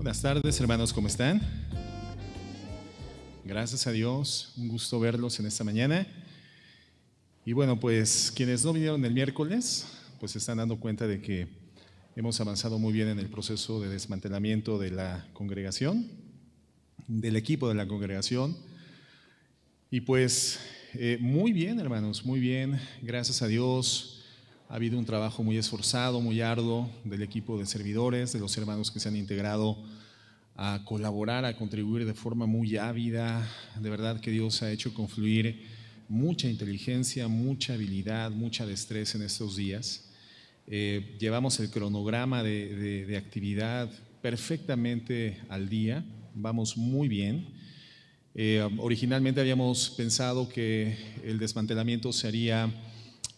Buenas tardes, hermanos, ¿cómo están? Gracias a Dios, un gusto verlos en esta mañana. Y bueno, pues quienes no vinieron el miércoles, pues se están dando cuenta de que hemos avanzado muy bien en el proceso de desmantelamiento de la congregación, del equipo de la congregación. Y pues muy bien, hermanos, muy bien, gracias a Dios. Ha habido un trabajo muy esforzado, muy arduo del equipo de servidores, de los hermanos que se han integrado a colaborar, a contribuir de forma muy ávida. De verdad que Dios ha hecho confluir mucha inteligencia, mucha habilidad, mucha destreza en estos días. Llevamos el cronograma de actividad perfectamente al día, vamos muy bien. Originalmente habíamos pensado que el desmantelamiento se haría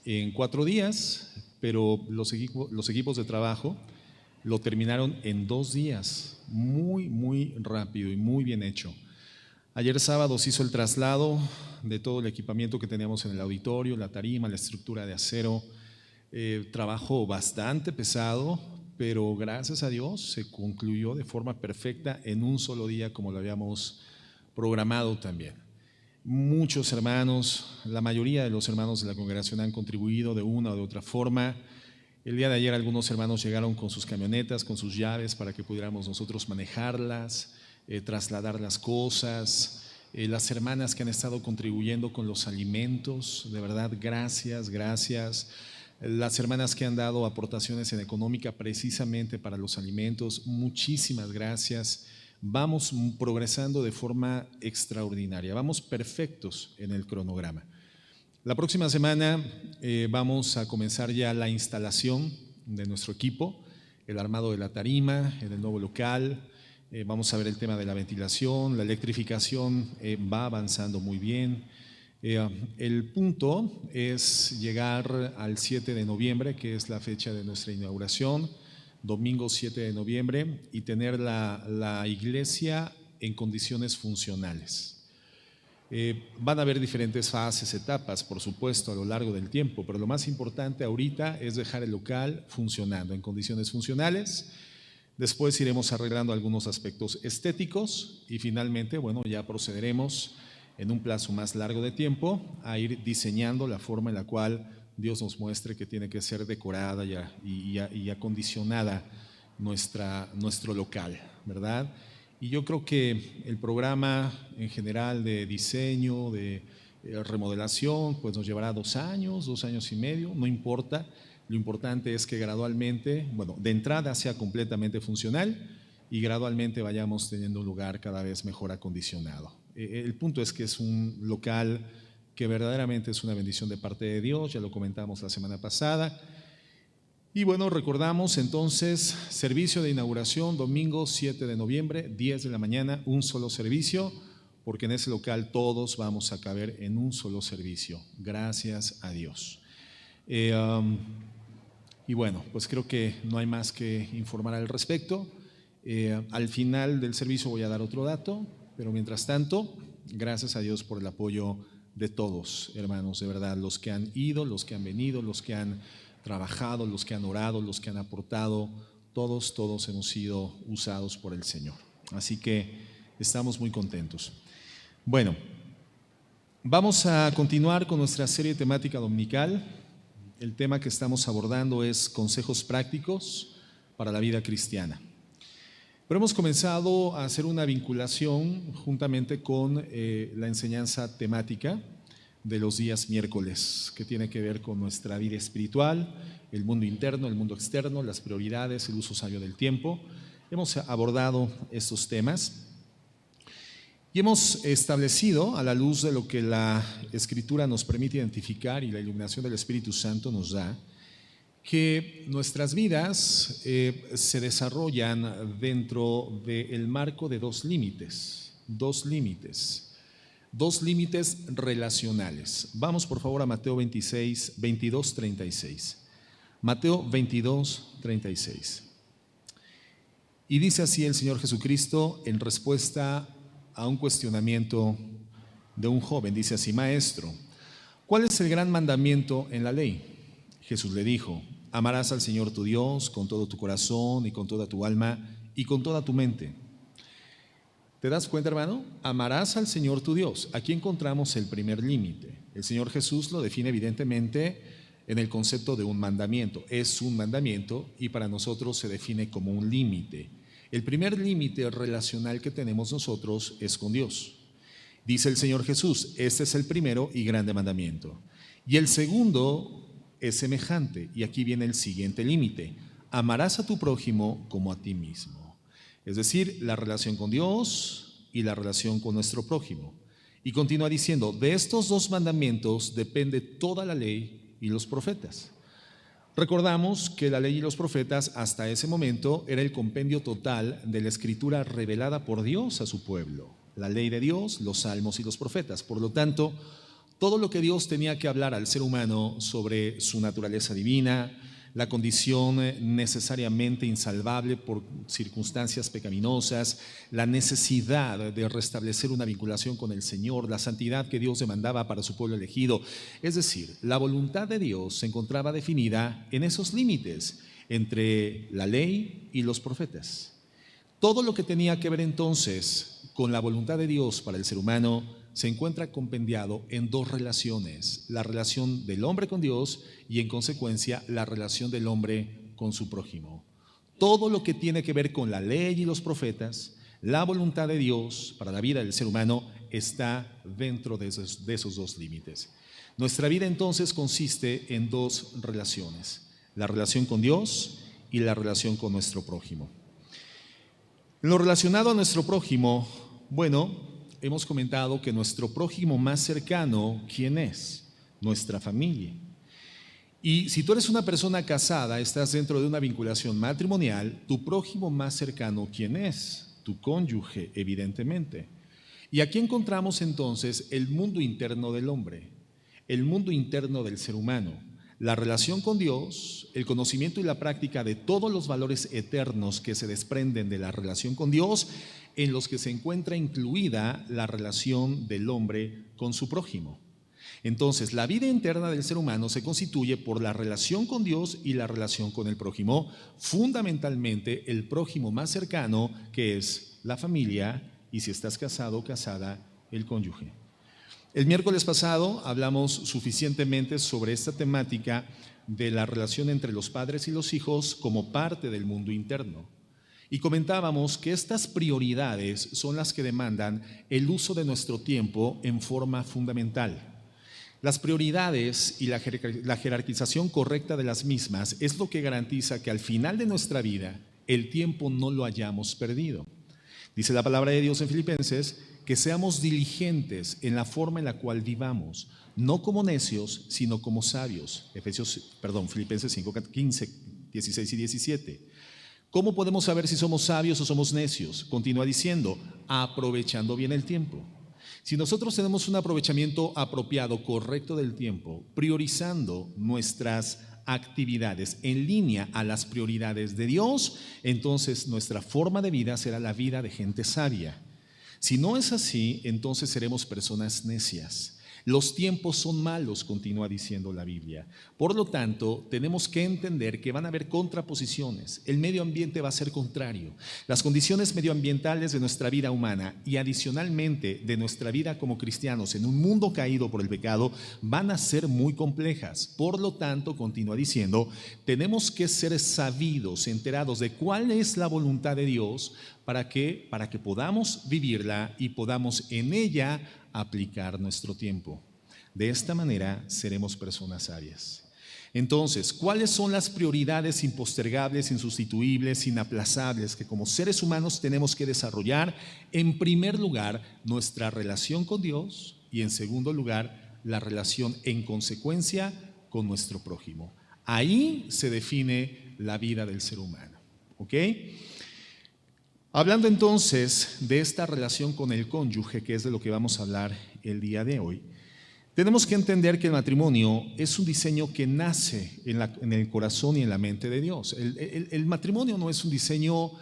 en 4 días, pero los equipos de trabajo lo terminaron en 2 días, muy rápido y muy bien hecho. Ayer sábado se hizo el traslado de todo el equipamiento que teníamos en el auditorio, la tarima, la estructura de acero, trabajo bastante pesado, pero gracias a Dios se concluyó de forma perfecta en un solo día como lo habíamos programado también. Muchos hermanos, la mayoría de los hermanos de la congregación han contribuido de una o de otra forma. El día de ayer algunos hermanos llegaron con sus camionetas, con sus llaves para que pudiéramos nosotros manejarlas, trasladar las cosas. Las hermanas que han estado contribuyendo con los alimentos, de verdad, gracias. Las hermanas que han dado aportaciones en económica precisamente para los alimentos, muchísimas gracias. Vamos progresando de forma extraordinaria, vamos perfectos en el cronograma. La próxima semana vamos a comenzar ya la instalación de nuestro equipo, el armado de la tarima en el nuevo local. Vamos a ver el tema de la ventilación, la electrificación va avanzando muy bien. El punto es llegar al 7 de noviembre, que es la fecha de nuestra inauguración, domingo 7 de noviembre, y tener la iglesia en condiciones funcionales. Van a haber diferentes fases, etapas, por supuesto, a lo largo del tiempo, pero lo más importante ahorita es dejar el local funcionando, en condiciones funcionales. Después iremos arreglando algunos aspectos estéticos y finalmente, bueno, ya procederemos en un plazo más largo de tiempo a ir diseñando la forma en la cual Dios nos muestre que tiene que ser decorada y acondicionada nuestro local, ¿verdad? Y yo creo que el programa en general de diseño, de remodelación, pues nos llevará 2 años, 2 años y medio, no importa. Lo importante es que gradualmente, bueno, de entrada sea completamente funcional y gradualmente vayamos teniendo un lugar cada vez mejor acondicionado. El punto es que es un local que verdaderamente es una bendición de parte de Dios, ya lo comentamos la semana pasada. Y bueno, recordamos entonces, servicio de inauguración, domingo 7 de noviembre, 10 de la mañana, un solo servicio, porque en ese local todos vamos a caber en un solo servicio, gracias a Dios. Y bueno, pues creo que no hay más que informar al respecto. Al final del servicio voy a dar otro dato, pero mientras tanto, gracias a Dios por el apoyo de todos, hermanos, de verdad, los que han ido, los que han venido, los que han trabajado, los que han orado, los que han aportado, todos hemos sido usados por el Señor. Así que estamos muy contentos. Bueno, vamos a continuar con nuestra serie temática dominical. El tema que estamos abordando es consejos prácticos para la vida cristiana. Pero hemos comenzado a hacer una vinculación juntamente con la enseñanza temática de los días miércoles, que tiene que ver con nuestra vida espiritual, el mundo interno, el mundo externo, las prioridades, el uso sabio del tiempo. Hemos abordado estos temas y hemos establecido, a la luz de lo que la Escritura nos permite identificar y la iluminación del Espíritu Santo nos da, que nuestras vidas se desarrollan dentro del marco de 2 límites relacionales. Vamos por favor a Mateo 22, 36. Mateo 22, 36. Y dice así el Señor Jesucristo en respuesta a un cuestionamiento de un joven. Dice así: Maestro, ¿cuál es el gran mandamiento en la ley? Jesús le dijo: amarás al Señor tu Dios con todo tu corazón y con toda tu alma y con toda tu mente. ¿Te das cuenta, hermano? Amarás al Señor tu Dios. Aquí encontramos el primer límite. El Señor Jesús lo define evidentemente en el concepto de un mandamiento. Es un mandamiento y para nosotros se define como un límite. El primer límite relacional que tenemos nosotros es con Dios. Dice el Señor Jesús, este es el primero y grande mandamiento. Y el segundo es semejante, y aquí viene el siguiente límite: amarás a tu prójimo como a ti mismo. Es decir, la relación con Dios y la relación con nuestro prójimo. Y continúa diciendo, de estos dos mandamientos depende toda la ley y los profetas. Recordamos que la ley y los profetas hasta ese momento era el compendio total de la escritura revelada por Dios a su pueblo. La ley de Dios, los salmos y los profetas. Por lo tanto, todo lo que Dios tenía que hablar al ser humano sobre su naturaleza divina, la condición necesariamente insalvable por circunstancias pecaminosas, la necesidad de restablecer una vinculación con el Señor, la santidad que Dios demandaba para su pueblo elegido. Es decir, la voluntad de Dios se encontraba definida en esos límites entre la ley y los profetas. Todo lo que tenía que ver entonces con la voluntad de Dios para el ser humano se encuentra compendiado en dos relaciones: la relación del hombre con Dios y en consecuencia la relación del hombre con su prójimo. Todo lo que tiene que ver con la ley y los profetas, la voluntad de Dios para la vida del ser humano está dentro de esos dos límites. Nuestra vida entonces consiste en dos relaciones: la relación con Dios y la relación con nuestro prójimo. En lo relacionado a nuestro prójimo, bueno, hemos comentado que nuestro prójimo más cercano, ¿quién es? Nuestra familia. Y si tú eres una persona casada, estás dentro de una vinculación matrimonial, tu prójimo más cercano, ¿quién es? Tu cónyuge, evidentemente. Y aquí encontramos entonces el mundo interno del hombre, el mundo interno del ser humano, la relación con Dios, el conocimiento y la práctica de todos los valores eternos que se desprenden de la relación con Dios, en los que se encuentra incluida la relación del hombre con su prójimo. Entonces, la vida interna del ser humano se constituye por la relación con Dios y la relación con el prójimo, fundamentalmente el prójimo más cercano, que es la familia, y si estás casado o casada, el cónyuge. El miércoles pasado hablamos suficientemente sobre esta temática de la relación entre los padres y los hijos como parte del mundo interno. Y comentábamos que estas prioridades son las que demandan el uso de nuestro tiempo en forma fundamental. Las prioridades y la jerarquización correcta de las mismas es lo que garantiza que al final de nuestra vida el tiempo no lo hayamos perdido. Dice la palabra de Dios en Filipenses que seamos diligentes en la forma en la cual vivamos, no como necios, sino como sabios. Filipenses 5, 15, 16 y 17. ¿Cómo podemos saber si somos sabios o somos necios? Continúa diciendo, aprovechando bien el tiempo. Si nosotros tenemos un aprovechamiento apropiado, correcto del tiempo, priorizando nuestras actividades en línea a las prioridades de Dios, entonces nuestra forma de vida será la vida de gente sabia. Si no es así, entonces seremos personas necias. Los tiempos son malos, continúa diciendo la Biblia. Por lo tanto, tenemos que entender que van a haber contraposiciones. El medio ambiente va a ser contrario. Las condiciones medioambientales de nuestra vida humana y adicionalmente de nuestra vida como cristianos en un mundo caído por el pecado van a ser muy complejas. Por lo tanto, continúa diciendo, tenemos que ser sabidos, enterados de cuál es la voluntad de Dios para que podamos vivirla y podamos en ella aplicar nuestro tiempo. De esta manera seremos personas sabias. Entonces, ¿cuáles son las prioridades impostergables, insustituibles, inaplazables que como seres humanos tenemos que desarrollar? En primer lugar, nuestra relación con Dios y en segundo lugar, la relación en consecuencia con nuestro prójimo. Ahí se define la vida del ser humano. ¿Ok? Hablando entonces de esta relación con el cónyuge, que es de lo que vamos a hablar el día de hoy, tenemos que entender que el matrimonio es un diseño que nace en el corazón y en la mente de Dios. El matrimonio no es un diseño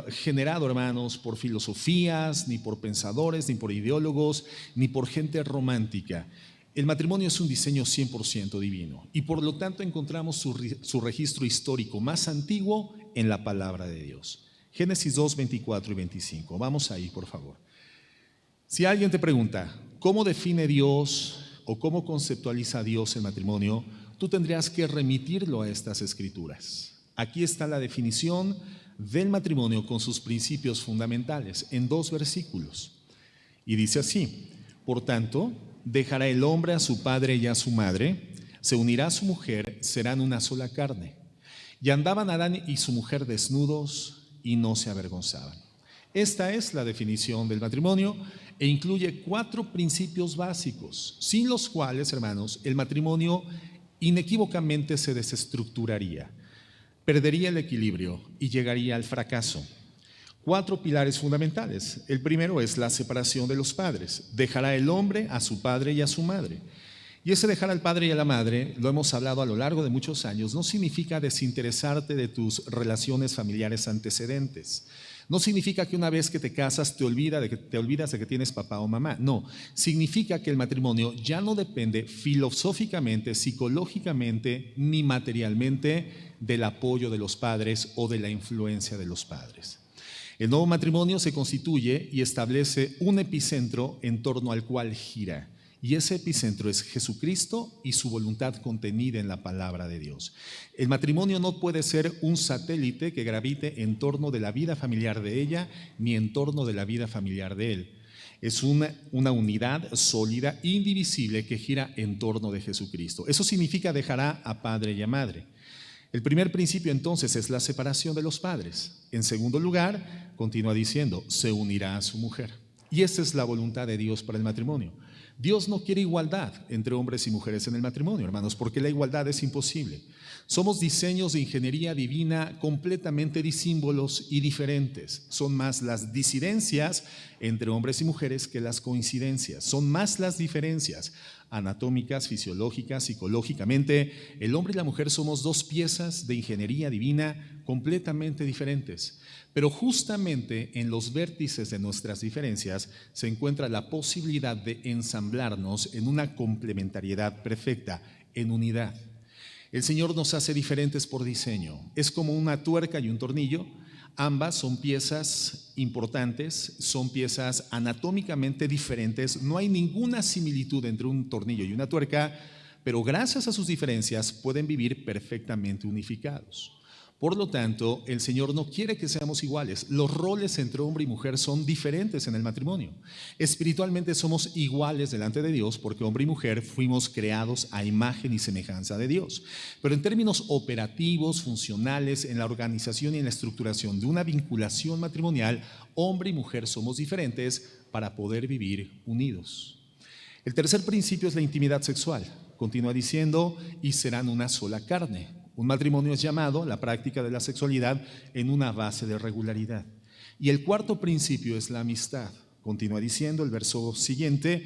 generado, hermanos, por filosofías, ni por pensadores, ni por ideólogos, ni por gente romántica. El matrimonio es un diseño 100% divino y por lo tanto encontramos su registro histórico más antiguo en la palabra de Dios. Génesis 2, 24 y 25. Vamos ahí, por favor. Si alguien te pregunta, ¿cómo define Dios o cómo conceptualiza Dios el matrimonio? Tú tendrías que remitirlo a estas escrituras. Aquí está la definición del matrimonio con sus principios fundamentales en 2 versículos. Y dice así: por tanto, dejará el hombre a su padre y a su madre, se unirá a su mujer, serán una sola carne. Y andaban Adán y su mujer desnudos y no se avergonzaban. Esta es la definición del matrimonio e incluye 4 principios básicos, sin los cuales, hermanos, el matrimonio inequívocamente se desestructuraría, perdería el equilibrio y llegaría al fracaso. 4 pilares fundamentales. El primero es la separación de los padres. Dejará el hombre a su padre y a su madre. Y ese dejar al padre y a la madre, lo hemos hablado a lo largo de muchos años, no significa desinteresarte de tus relaciones familiares antecedentes. No significa que una vez que te casas te olvidas de que tienes papá o mamá. No, significa que el matrimonio ya no depende filosóficamente, psicológicamente ni materialmente del apoyo de los padres o de la influencia de los padres. El nuevo matrimonio se constituye y establece un epicentro en torno al cual gira. Y ese epicentro es Jesucristo y su voluntad contenida en la palabra de Dios. El matrimonio no puede ser un satélite que gravite en torno de la vida familiar de ella ni en torno de la vida familiar de él. Es una unidad sólida, indivisible, que gira en torno de Jesucristo. Eso significa dejará a padre y a madre. El primer principio entonces es la separación de los padres. En segundo lugar, continúa diciendo, se unirá a su mujer. Y esa es la voluntad de Dios para el matrimonio. Dios no quiere igualdad entre hombres y mujeres en el matrimonio, hermanos, porque la igualdad es imposible. Somos diseños de ingeniería divina completamente disímbolos y diferentes. Son más las disidencias entre hombres y mujeres que las coincidencias. Son más las diferencias anatómicas, fisiológicas, psicológicamente. El hombre y la mujer somos 2 piezas de ingeniería divina completamente diferentes. Pero justamente en los vértices de nuestras diferencias se encuentra la posibilidad de ensamblarnos en una complementariedad perfecta, en unidad. El Señor nos hace diferentes por diseño. Es como una tuerca y un tornillo. Ambas son piezas importantes, son piezas anatómicamente diferentes. No hay ninguna similitud entre un tornillo y una tuerca, pero gracias a sus diferencias pueden vivir perfectamente unificados. Por lo tanto, el Señor no quiere que seamos iguales. Los roles entre hombre y mujer son diferentes en el matrimonio. Espiritualmente somos iguales delante de Dios porque hombre y mujer fuimos creados a imagen y semejanza de Dios. Pero en términos operativos, funcionales, en la organización y en la estructuración de una vinculación matrimonial, hombre y mujer somos diferentes para poder vivir unidos. El tercer principio es la intimidad sexual. Continúa diciendo, y serán una sola carne. Un matrimonio es llamado la práctica de la sexualidad en una base de regularidad. Y el cuarto principio es la amistad. Continúa diciendo el verso siguiente,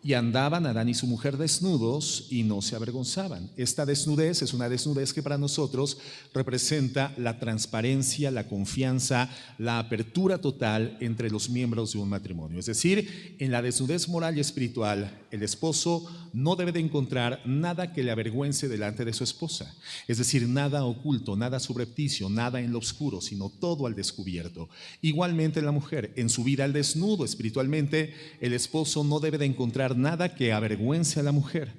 y andaban Adán y su mujer desnudos y no se avergonzaban. Esta desnudez es una desnudez que para nosotros representa la transparencia, la confianza, la apertura total entre los miembros de un matrimonio. Es decir, en la desnudez moral y espiritual, el esposo no debe de encontrar nada que le avergüence delante de su esposa. Es decir, nada oculto, nada subrepticio, nada en lo oscuro, sino todo al descubierto. Igualmente la mujer, en su vida al desnudo espiritualmente, el esposo no debe de encontrar nada que avergüence a la mujer.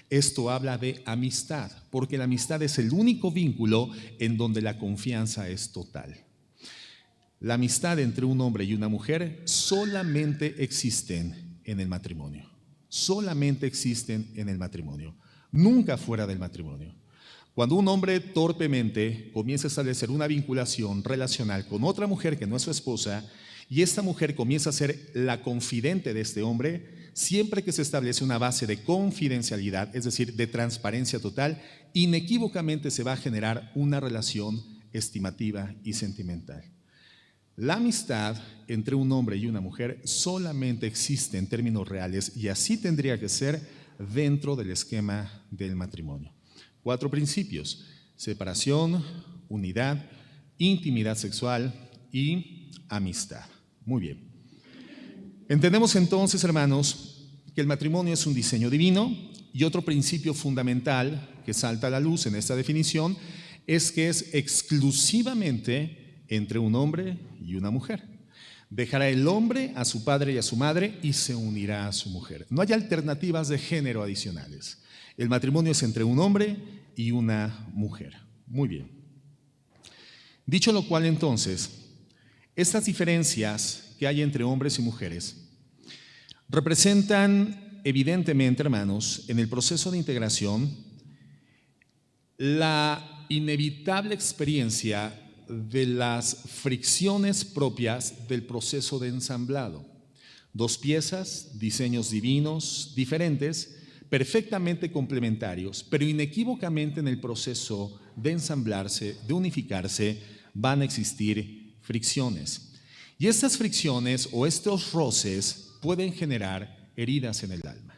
Esto habla de amistad, porque la amistad es el único vínculo en donde la confianza es total. La amistad entre un hombre y una mujer solamente existen en el matrimonio. Solamente existen en el matrimonio, nunca fuera del matrimonio. Cuando un hombre torpemente comienza a establecer una vinculación relacional con otra mujer que no es su esposa, y esta mujer comienza a ser la confidente de este hombre, siempre que se establece una base de confidencialidad, es decir, de transparencia total, inequívocamente se va a generar una relación estimativa y sentimental. La amistad entre un hombre y una mujer solamente existe en términos reales y así tendría que ser dentro del esquema del matrimonio. 4 principios: separación, unidad, intimidad sexual y amistad. Muy bien. Entendemos entonces, hermanos, que el matrimonio es un diseño divino y otro principio fundamental que salta a la luz en esta definición es que es exclusivamente entre un hombre y una mujer. Dejará el hombre a su padre y a su madre y se unirá a su mujer. No hay alternativas de género adicionales. El matrimonio es entre un hombre y una mujer. Muy bien. Dicho lo cual, entonces, estas diferencias que hay entre hombres y mujeres representan evidentemente, hermanos, en el proceso de integración, la inevitable experiencia de las fricciones propias del proceso de ensamblado. Dos piezas, diseños divinos, diferentes, perfectamente complementarios, pero inequívocamente en el proceso de ensamblarse, de unificarse, van a existir fricciones. Y estas fricciones o estos roces pueden generar heridas en el alma.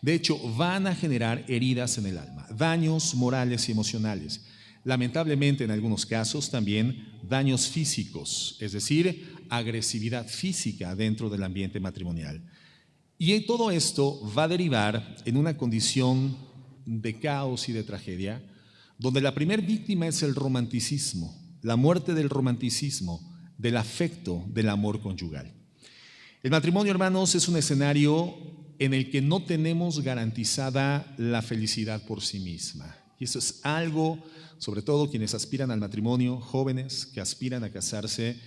De hecho, van a generar heridas en el alma, daños morales y emocionales. Lamentablemente, en algunos casos también daños físicos, es decir, agresividad física dentro del ambiente matrimonial. Y todo esto va a derivar en una condición de caos y de tragedia, donde la primer víctima es el romanticismo, la muerte del romanticismo, del afecto, del amor conyugal. El matrimonio, hermanos, es un escenario en el que no tenemos garantizada la felicidad por sí misma. Y eso es algo, sobre todo quienes aspiran al matrimonio, jóvenes que aspiran a casarse,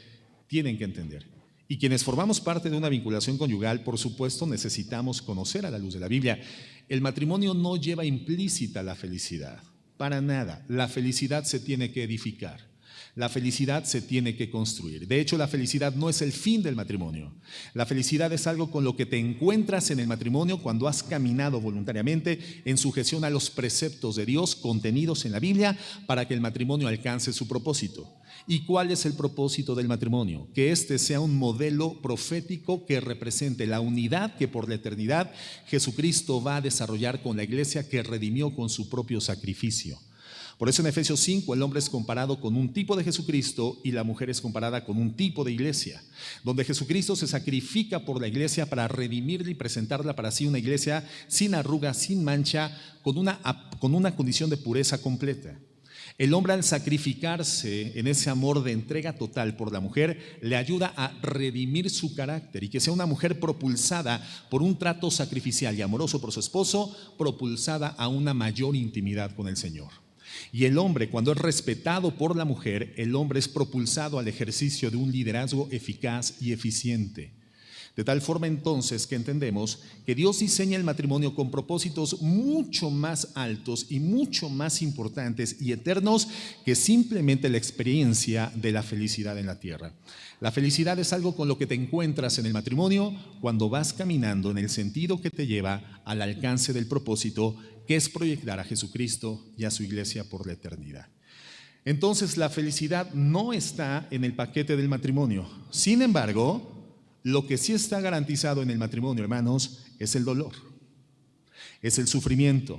tienen que entender. Y quienes formamos parte de una vinculación conyugal, por supuesto, necesitamos conocer a la luz de la Biblia. El matrimonio no lleva implícita la felicidad, para nada. La felicidad se tiene que edificar. La felicidad se tiene que construir. De hecho, la felicidad no es el fin del matrimonio. La felicidad es algo con lo que te encuentras en el matrimonio cuando has caminado voluntariamente en sujeción a los preceptos de Dios contenidos en la Biblia para que el matrimonio alcance su propósito. ¿Y cuál es el propósito del matrimonio? Que este sea un modelo profético que represente la unidad que por la eternidad Jesucristo va a desarrollar con la iglesia que redimió con su propio sacrificio. Por eso en Efesios 5 el hombre es comparado con un tipo de Jesucristo y la mujer es comparada con un tipo de iglesia, donde Jesucristo se sacrifica por la iglesia para redimirla y presentarla para sí una iglesia sin arruga, sin mancha, con una condición de pureza completa. El hombre, al sacrificarse en ese amor de entrega total por la mujer, le ayuda a redimir su carácter y que sea una mujer propulsada por un trato sacrificial y amoroso por su esposo, propulsada a una mayor intimidad con el Señor. Y el hombre, cuando es respetado por la mujer, el hombre es propulsado al ejercicio de un liderazgo eficaz y eficiente. De tal forma entonces que entendemos que Dios diseña el matrimonio con propósitos mucho más altos y mucho más importantes y eternos que simplemente la experiencia de la felicidad en la tierra. La felicidad es algo con lo que te encuentras en el matrimonio cuando vas caminando en el sentido que te lleva al alcance del propósito, que es proyectar a Jesucristo y a su iglesia por la eternidad. Entonces la felicidad no está en el paquete del matrimonio. Sin embargo, lo que sí está garantizado en el matrimonio, hermanos, es el dolor, es el sufrimiento,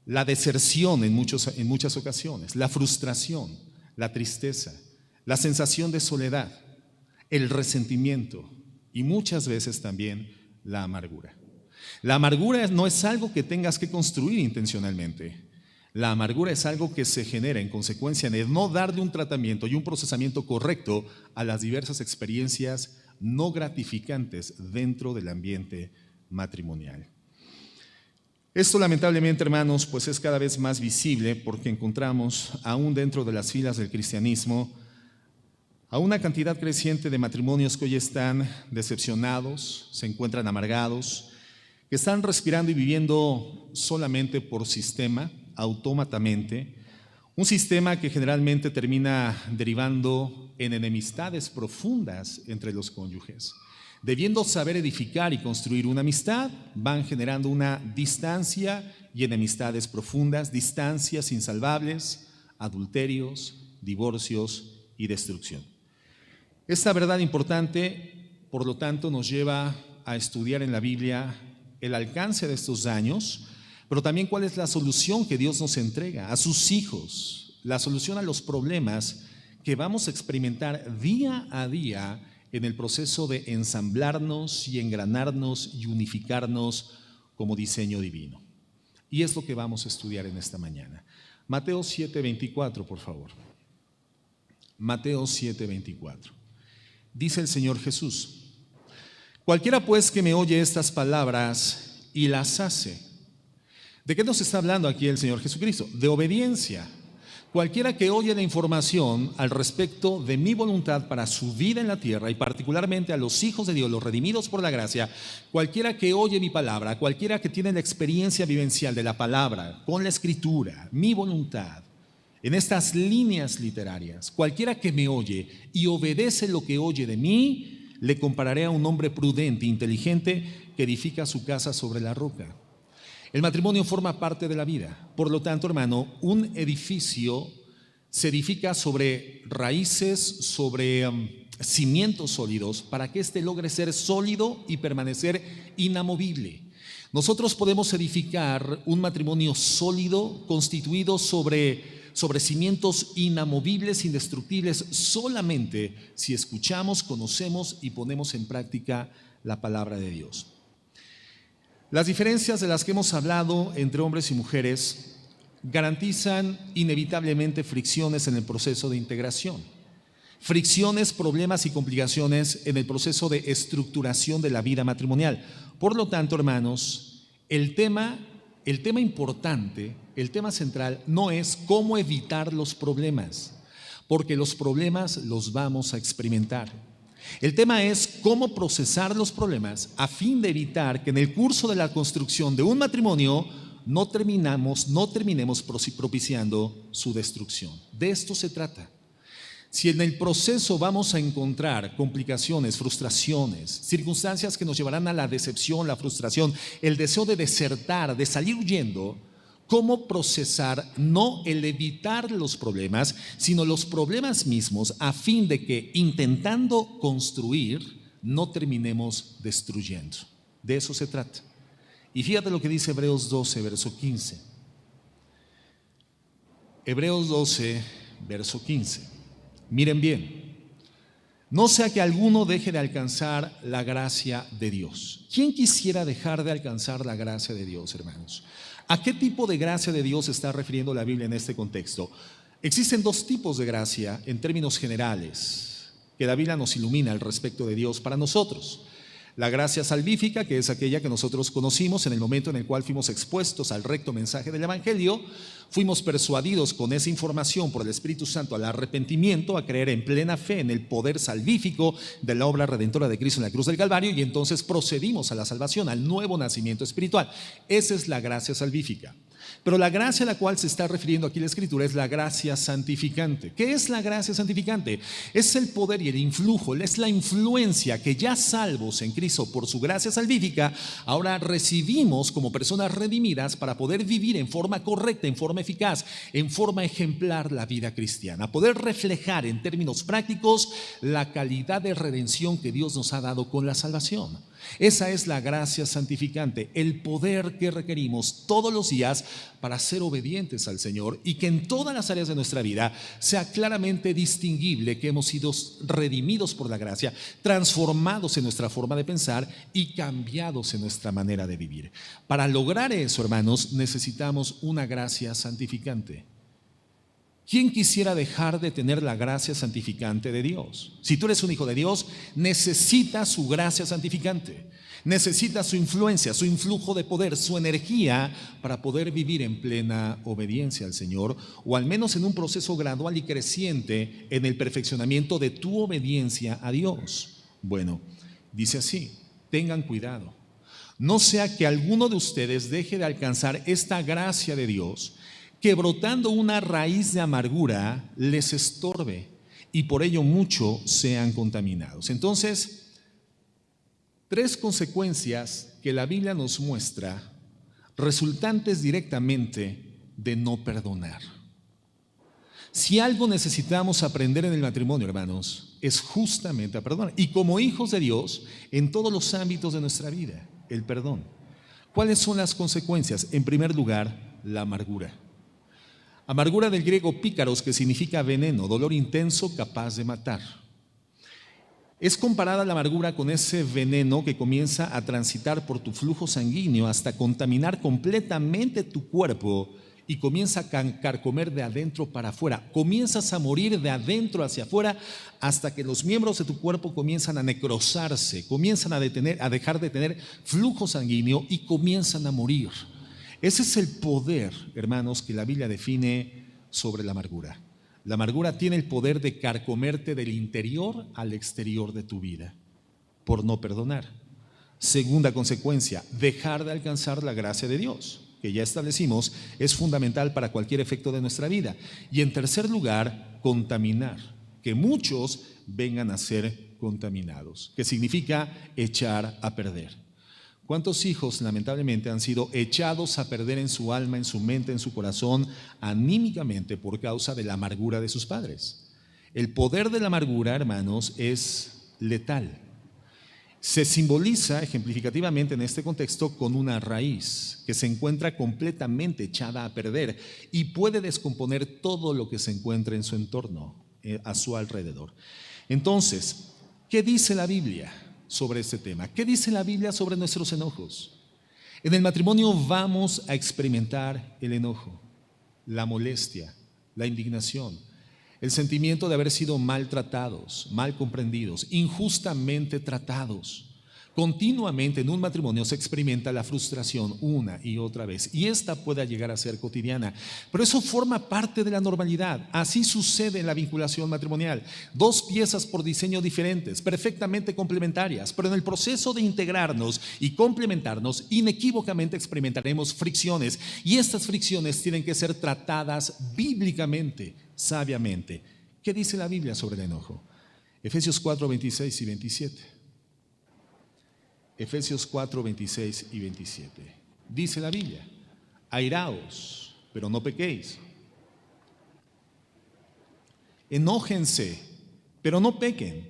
la deserción en muchas ocasiones, la frustración, la tristeza, la sensación de soledad, el resentimiento y muchas veces también la amargura. La amargura no es algo que tengas que construir intencionalmente. La amargura es algo que se genera en consecuencia de no darle un tratamiento y un procesamiento correcto a las diversas experiencias no gratificantes dentro del ambiente matrimonial. Esto lamentablemente, hermanos, pues es cada vez más visible porque encontramos aún dentro de las filas del cristianismo a una cantidad creciente de matrimonios que hoy están decepcionados, se encuentran amargados, que están respirando y viviendo solamente por sistema, autómatamente, un sistema que generalmente termina derivando en enemistades profundas entre los cónyuges. Debiendo saber edificar y construir una amistad, van generando una distancia y enemistades profundas, distancias insalvables, adulterios, divorcios y destrucción. Esta verdad importante, por lo tanto, nos lleva a estudiar en la Biblia el alcance de estos daños, pero también cuál es la solución que Dios nos entrega a sus hijos, la solución a los problemas que vamos a experimentar día a día en el proceso de ensamblarnos y engranarnos y unificarnos como diseño divino. Y es lo que vamos a estudiar en esta mañana. Mateo 7:24, por favor. Mateo 7:24. Dice el Señor Jesús: cualquiera pues que me oye estas palabras y las hace. ¿De qué nos está hablando aquí el Señor Jesucristo? De obediencia. Cualquiera que oye la información al respecto de mi voluntad para su vida en la tierra, y particularmente a los hijos de Dios, los redimidos por la gracia, cualquiera que oye mi palabra, cualquiera que tiene la experiencia vivencial de la palabra, con la escritura, mi voluntad, en estas líneas literarias, cualquiera que me oye y obedece lo que oye de mí, le compararé a un hombre prudente, inteligente, que edifica su casa sobre la roca. El matrimonio forma parte de la vida. Por lo tanto, hermano, un edificio se edifica sobre raíces, sobre cimientos sólidos, para que éste logre ser sólido y permanecer inamovible. Nosotros podemos edificar un matrimonio sólido, constituido sobre cimientos inamovibles, indestructibles, solamente si escuchamos, conocemos y ponemos en práctica la palabra de Dios. Las diferencias de las que hemos hablado entre hombres y mujeres garantizan inevitablemente fricciones en el proceso de integración, fricciones, problemas y complicaciones en el proceso de estructuración de la vida matrimonial. Por lo tanto, hermanos, el tema importante, el tema central no es cómo evitar los problemas, porque los problemas los vamos a experimentar. El tema es cómo procesar los problemas a fin de evitar que en el curso de la construcción de un matrimonio no terminemos propiciando su destrucción. De esto se trata. Si en el proceso vamos a encontrar complicaciones, frustraciones, circunstancias que nos llevarán a la decepción, la frustración, el deseo de desertar, de salir huyendo, ¿cómo procesar no el evitar los problemas, sino los problemas mismos, a fin de que intentando construir no terminemos destruyendo? De eso se trata. Y fíjate lo que dice Hebreos 12, verso 15. Hebreos 12, verso 15. Miren bien: no sea que alguno deje de alcanzar la gracia de Dios. ¿Quién quisiera dejar de alcanzar la gracia de Dios, hermanos? ¿A qué tipo de gracia de Dios se está refiriendo la Biblia en este contexto? Existen dos tipos de gracia en términos generales que la Biblia nos ilumina al respecto de Dios para nosotros. La gracia salvífica, que es aquella que nosotros conocimos en el momento en el cual fuimos expuestos al recto mensaje del Evangelio, fuimos persuadidos con esa información por el Espíritu Santo al arrepentimiento, a creer en plena fe en el poder salvífico de la obra redentora de Cristo en la cruz del Calvario, y entonces procedimos a la salvación, al nuevo nacimiento espiritual. Esa es la gracia salvífica. Pero la gracia a la cual se está refiriendo aquí la Escritura es la gracia santificante. ¿Qué es la gracia santificante? Es el poder y el influjo, es la influencia que ya salvos en Cristo por su gracia salvífica, ahora recibimos como personas redimidas para poder vivir en forma correcta, en forma eficaz, en forma ejemplar la vida cristiana, poder reflejar en términos prácticos la calidad de redención que Dios nos ha dado con la salvación. Esa es la gracia santificante, el poder que requerimos todos los días para ser obedientes al Señor, y que en todas las áreas de nuestra vida sea claramente distinguible que hemos sido redimidos por la gracia, transformados en nuestra forma de pensar y cambiados en nuestra manera de vivir. Para lograr eso, hermanos, necesitamos una gracia santificante. ¿Quién quisiera dejar de tener la gracia santificante de Dios? Si tú eres un hijo de Dios, necesitas su gracia santificante, necesitas su influencia, su influjo de poder, su energía para poder vivir en plena obediencia al Señor, o al menos en un proceso gradual y creciente en el perfeccionamiento de tu obediencia a Dios. Bueno, dice así: tengan cuidado, no sea que alguno de ustedes deje de alcanzar esta gracia de Dios, que brotando una raíz de amargura les estorbe y por ello mucho sean contaminados. Entonces, tres consecuencias que la Biblia nos muestra resultantes directamente de no perdonar. Si algo necesitamos aprender en el matrimonio, hermanos, es justamente a perdonar. Y como hijos de Dios, en todos los ámbitos de nuestra vida, el perdón. ¿Cuáles son las consecuencias? En primer lugar, la amargura. Amargura del griego pícaros, que significa veneno, dolor intenso capaz de matar. Es comparada la amargura con ese veneno que comienza a transitar por tu flujo sanguíneo hasta contaminar completamente tu cuerpo y comienza a carcomer de adentro para afuera. Comienzas a morir de adentro hacia afuera hasta que los miembros de tu cuerpo comienzan a necrosarse, comienzan a dejar de tener flujo sanguíneo y comienzan a morir. Ese es el poder, hermanos, que la Biblia define sobre la amargura. La amargura tiene el poder de carcomerte del interior al exterior de tu vida por no perdonar. Segunda consecuencia, dejar de alcanzar la gracia de Dios, que ya establecimos es fundamental para cualquier efecto de nuestra vida. Y en tercer lugar, contaminar, que muchos vengan a ser contaminados, que significa echar a perder. ¿Cuántos hijos lamentablemente han sido echados a perder en su alma, en su mente, en su corazón, anímicamente por causa de la amargura de sus padres? El poder de la amargura, hermanos, es letal. Se simboliza ejemplificativamente en este contexto con una raíz que se encuentra completamente echada a perder y puede descomponer todo lo que se encuentra en su entorno, a su alrededor. Entonces, ¿qué dice la Biblia sobre este tema? ¿Qué dice la Biblia sobre nuestros enojos? En el matrimonio vamos a experimentar el enojo, la molestia, la indignación, el sentimiento de haber sido maltratados, mal comprendidos, injustamente tratados. Continuamente en un matrimonio se experimenta la frustración una y otra vez, y esta puede llegar a ser cotidiana, pero eso forma parte de la normalidad. Así sucede en la vinculación matrimonial. Dos piezas por diseño diferentes, perfectamente complementarias, pero en el proceso de integrarnos y complementarnos, inequívocamente experimentaremos fricciones, y estas fricciones tienen que ser tratadas bíblicamente, sabiamente. ¿Qué dice la Biblia sobre el enojo? Efesios 4, 26 y 27. Efesios 4, 26 y 27. Dice la Biblia: airaos, pero no pequéis. Enójense, pero no pequen.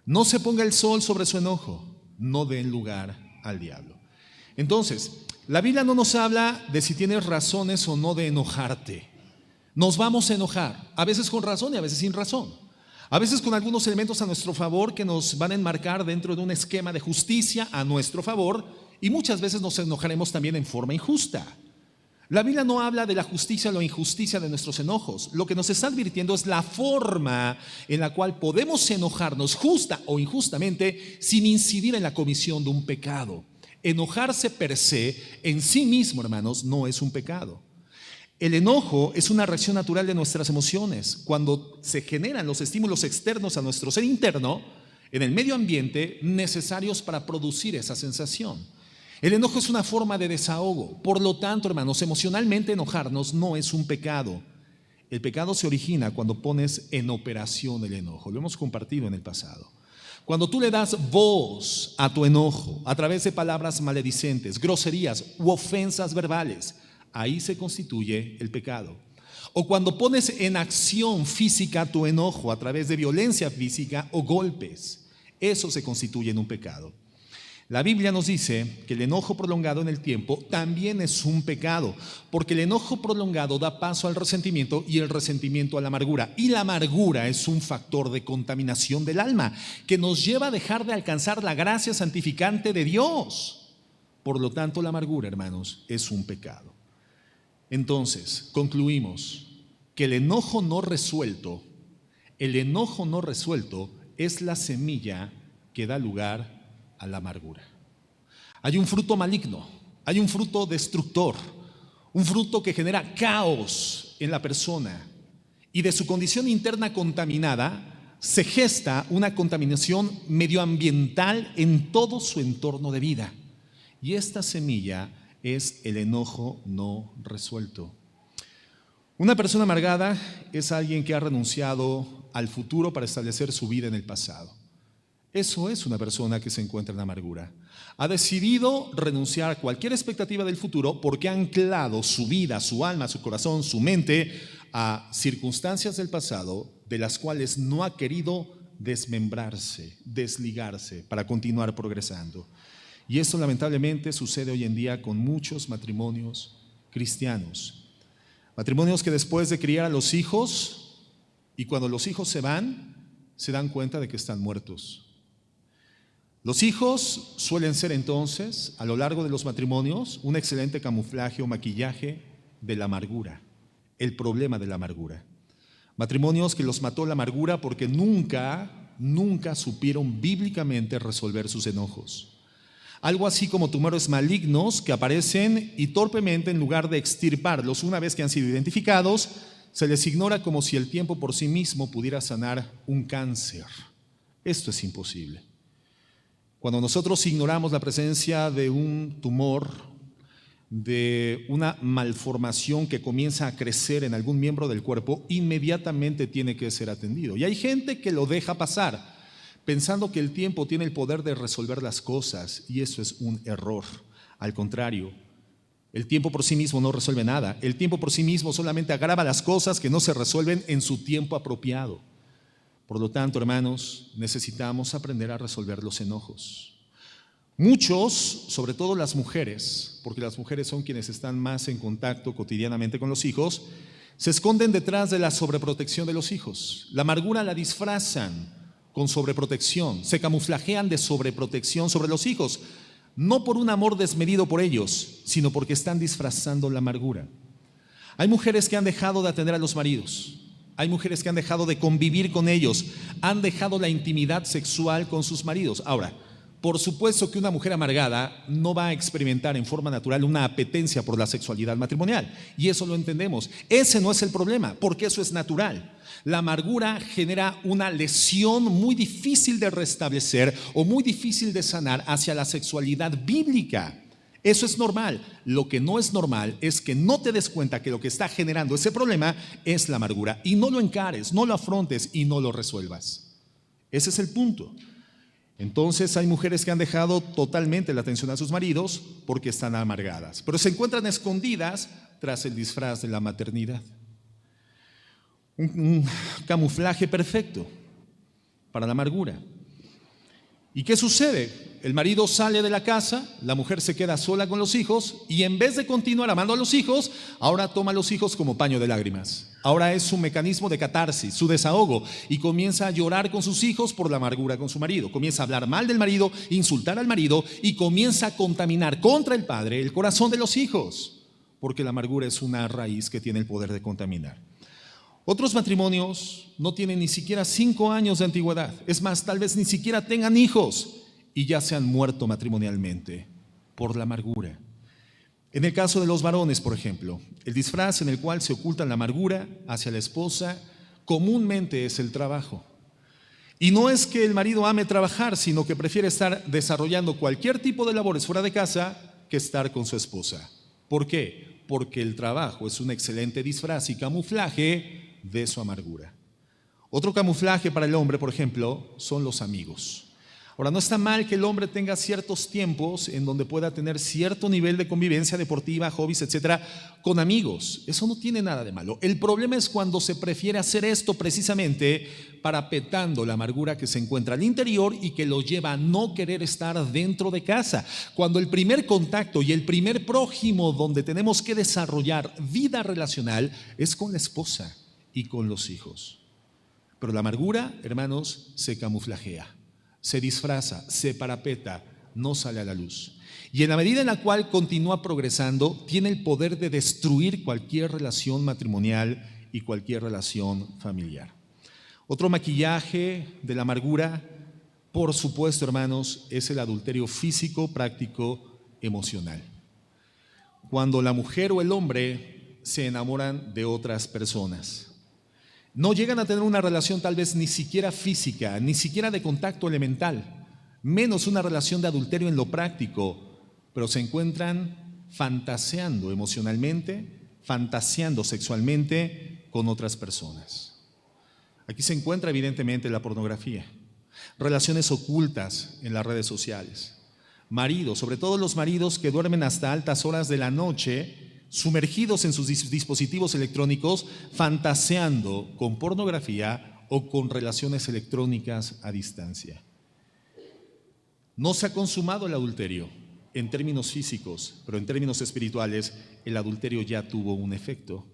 No se ponga el sol sobre su enojo. No den lugar al diablo. Entonces, la Biblia no nos habla de si tienes razones o no de enojarte. Nos vamos a enojar, a veces con razón y a veces sin razón. A veces con algunos elementos a nuestro favor que nos van a enmarcar dentro de un esquema de justicia a nuestro favor, y muchas veces nos enojaremos también en forma injusta. La Biblia no habla de la justicia o la injusticia de nuestros enojos. Lo que nos está advirtiendo es la forma en la cual podemos enojarnos justa o injustamente sin incidir en la comisión de un pecado. Enojarse per se en sí mismo, hermanos, no es un pecado. El enojo es una reacción natural de nuestras emociones. Cuando se generan los estímulos externos a nuestro ser interno, en el medio ambiente, necesarios para producir esa sensación. El enojo es una forma de desahogo. Por lo tanto, hermanos, emocionalmente enojarnos no es un pecado. El pecado se origina cuando pones en operación el enojo. Lo hemos compartido en el pasado. Cuando tú le das voz a tu enojo a través de palabras maledicentes, groserías u ofensas verbales, ahí se constituye el pecado. O cuando pones en acción física tu enojo a través de violencia física o golpes, eso se constituye en un pecado. La Biblia nos dice que el enojo prolongado en el tiempo también es un pecado, porque el enojo prolongado da paso al resentimiento y el resentimiento a la amargura. Y la amargura es un factor de contaminación del alma que nos lleva a dejar de alcanzar la gracia santificante de Dios. Por lo tanto, la amargura, hermanos, es un pecado. Entonces, concluimos que el enojo no resuelto es la semilla que da lugar a la amargura. Hay un fruto maligno, hay un fruto destructor, un fruto que genera caos en la persona, y de su condición interna contaminada se gesta una contaminación medioambiental en todo su entorno de vida. Y esta semilla es el enojo no resuelto. Una persona amargada es alguien que ha renunciado al futuro para establecer su vida en el pasado. Eso es una persona que se encuentra en amargura. Ha decidido renunciar a cualquier expectativa del futuro porque ha anclado su vida, su alma, su corazón, su mente a circunstancias del pasado de las cuales no ha querido desmembrarse, desligarse para continuar progresando. Y esto lamentablemente sucede hoy en día con muchos matrimonios cristianos. Matrimonios que después de criar a los hijos, y cuando los hijos se van, se dan cuenta de que están muertos. Los hijos suelen ser entonces, a lo largo de los matrimonios, un excelente camuflaje o maquillaje de la amargura, el problema de la amargura. Matrimonios que los mató la amargura porque nunca supieron bíblicamente resolver sus enojos. Algo así como tumores malignos que aparecen y torpemente, en lugar de extirparlos una vez que han sido identificados, se les ignora como si el tiempo por sí mismo pudiera sanar un cáncer. Esto es imposible. Cuando nosotros ignoramos la presencia de un tumor, de una malformación que comienza a crecer en algún miembro del cuerpo, inmediatamente tiene que ser atendido. Y hay gente que lo deja pasar, pensando que el tiempo tiene el poder de resolver las cosas, y eso es un error. Al contrario, el tiempo por sí mismo no resuelve nada. El tiempo por sí mismo solamente agrava las cosas que no se resuelven en su tiempo apropiado. Por lo tanto, hermanos, necesitamos aprender a resolver los enojos. Muchos, sobre todo las mujeres, porque las mujeres son quienes están más en contacto cotidianamente con los hijos, se esconden detrás de la sobreprotección de los hijos. La amargura la disfrazan con sobreprotección, se camuflajean de sobreprotección sobre los hijos, no por un amor desmedido por ellos, sino porque están disfrazando la amargura. Hay mujeres que han dejado de atender a los maridos. Hay mujeres que han dejado de convivir con ellos, han dejado la intimidad sexual con sus maridos. Ahora, por supuesto que una mujer amargada no va a experimentar en forma natural una apetencia por la sexualidad matrimonial, y eso lo entendemos. Ese no es el problema, porque eso es natural. La amargura genera una lesión muy difícil de restablecer o muy difícil de sanar hacia la sexualidad bíblica. Eso es normal. Lo que no es normal es que no te des cuenta que lo que está generando ese problema es la amargura y no lo encares, no lo afrontes y no lo resuelvas. Ese es el punto. Entonces hay mujeres que han dejado totalmente la atención a sus maridos porque están amargadas, pero se encuentran escondidas tras el disfraz de la maternidad. Un camuflaje perfecto para la amargura. ¿Y qué sucede? El marido sale de la casa, la mujer se queda sola con los hijos y en vez de continuar amando a los hijos, ahora toma a los hijos como paño de lágrimas. Ahora es su mecanismo de catarsis, su desahogo, y comienza a llorar con sus hijos por la amargura con su marido. Comienza a hablar mal del marido, insultar al marido y comienza a contaminar contra el padre el corazón de los hijos, porque la amargura es una raíz que tiene el poder de contaminar. Otros matrimonios no tienen ni siquiera 5 años de antigüedad. Es más, tal vez ni siquiera tengan hijos y ya se han muerto matrimonialmente por la amargura. En el caso de los varones, por ejemplo, el disfraz en el cual se oculta la amargura hacia la esposa comúnmente es el trabajo. Y no es que el marido ame trabajar, sino que prefiere estar desarrollando cualquier tipo de labores fuera de casa que estar con su esposa. ¿Por qué? Porque el trabajo es un excelente disfraz y camuflaje de su amargura. Otro camuflaje para el hombre, por ejemplo, son los amigos. Ahora, no está mal que el hombre tenga ciertos tiempos en donde pueda tener cierto nivel de convivencia deportiva, hobbies, etcétera, con amigos. Eso no tiene nada de malo. El problema es cuando se prefiere hacer esto precisamente parapetando la amargura que se encuentra al interior y que lo lleva a no querer estar dentro de casa. Cuando el primer contacto y el primer prójimo donde tenemos que desarrollar vida relacional es con la esposa y con los hijos. Pero la amargura, hermanos, se camuflajea, se disfraza, se parapeta, no sale a la luz. Y en la medida en la cual continúa progresando, tiene el poder de destruir cualquier relación matrimonial y cualquier relación familiar. Otro maquillaje de la amargura, por supuesto, hermanos, es el adulterio físico, práctico, emocional. Cuando la mujer o el hombre se enamoran de otras personas, no llegan a tener una relación tal vez ni siquiera física, ni siquiera de contacto elemental, menos una relación de adulterio en lo práctico, pero se encuentran fantaseando emocionalmente, fantaseando sexualmente con otras personas. Aquí se encuentra evidentemente la pornografía, relaciones ocultas en las redes sociales, maridos, sobre todo los maridos que duermen hasta altas horas de la noche, sumergidos en sus dispositivos electrónicos, fantaseando con pornografía o con relaciones electrónicas a distancia. No se ha consumado el adulterio en términos físicos, pero en términos espirituales el adulterio ya tuvo un efecto.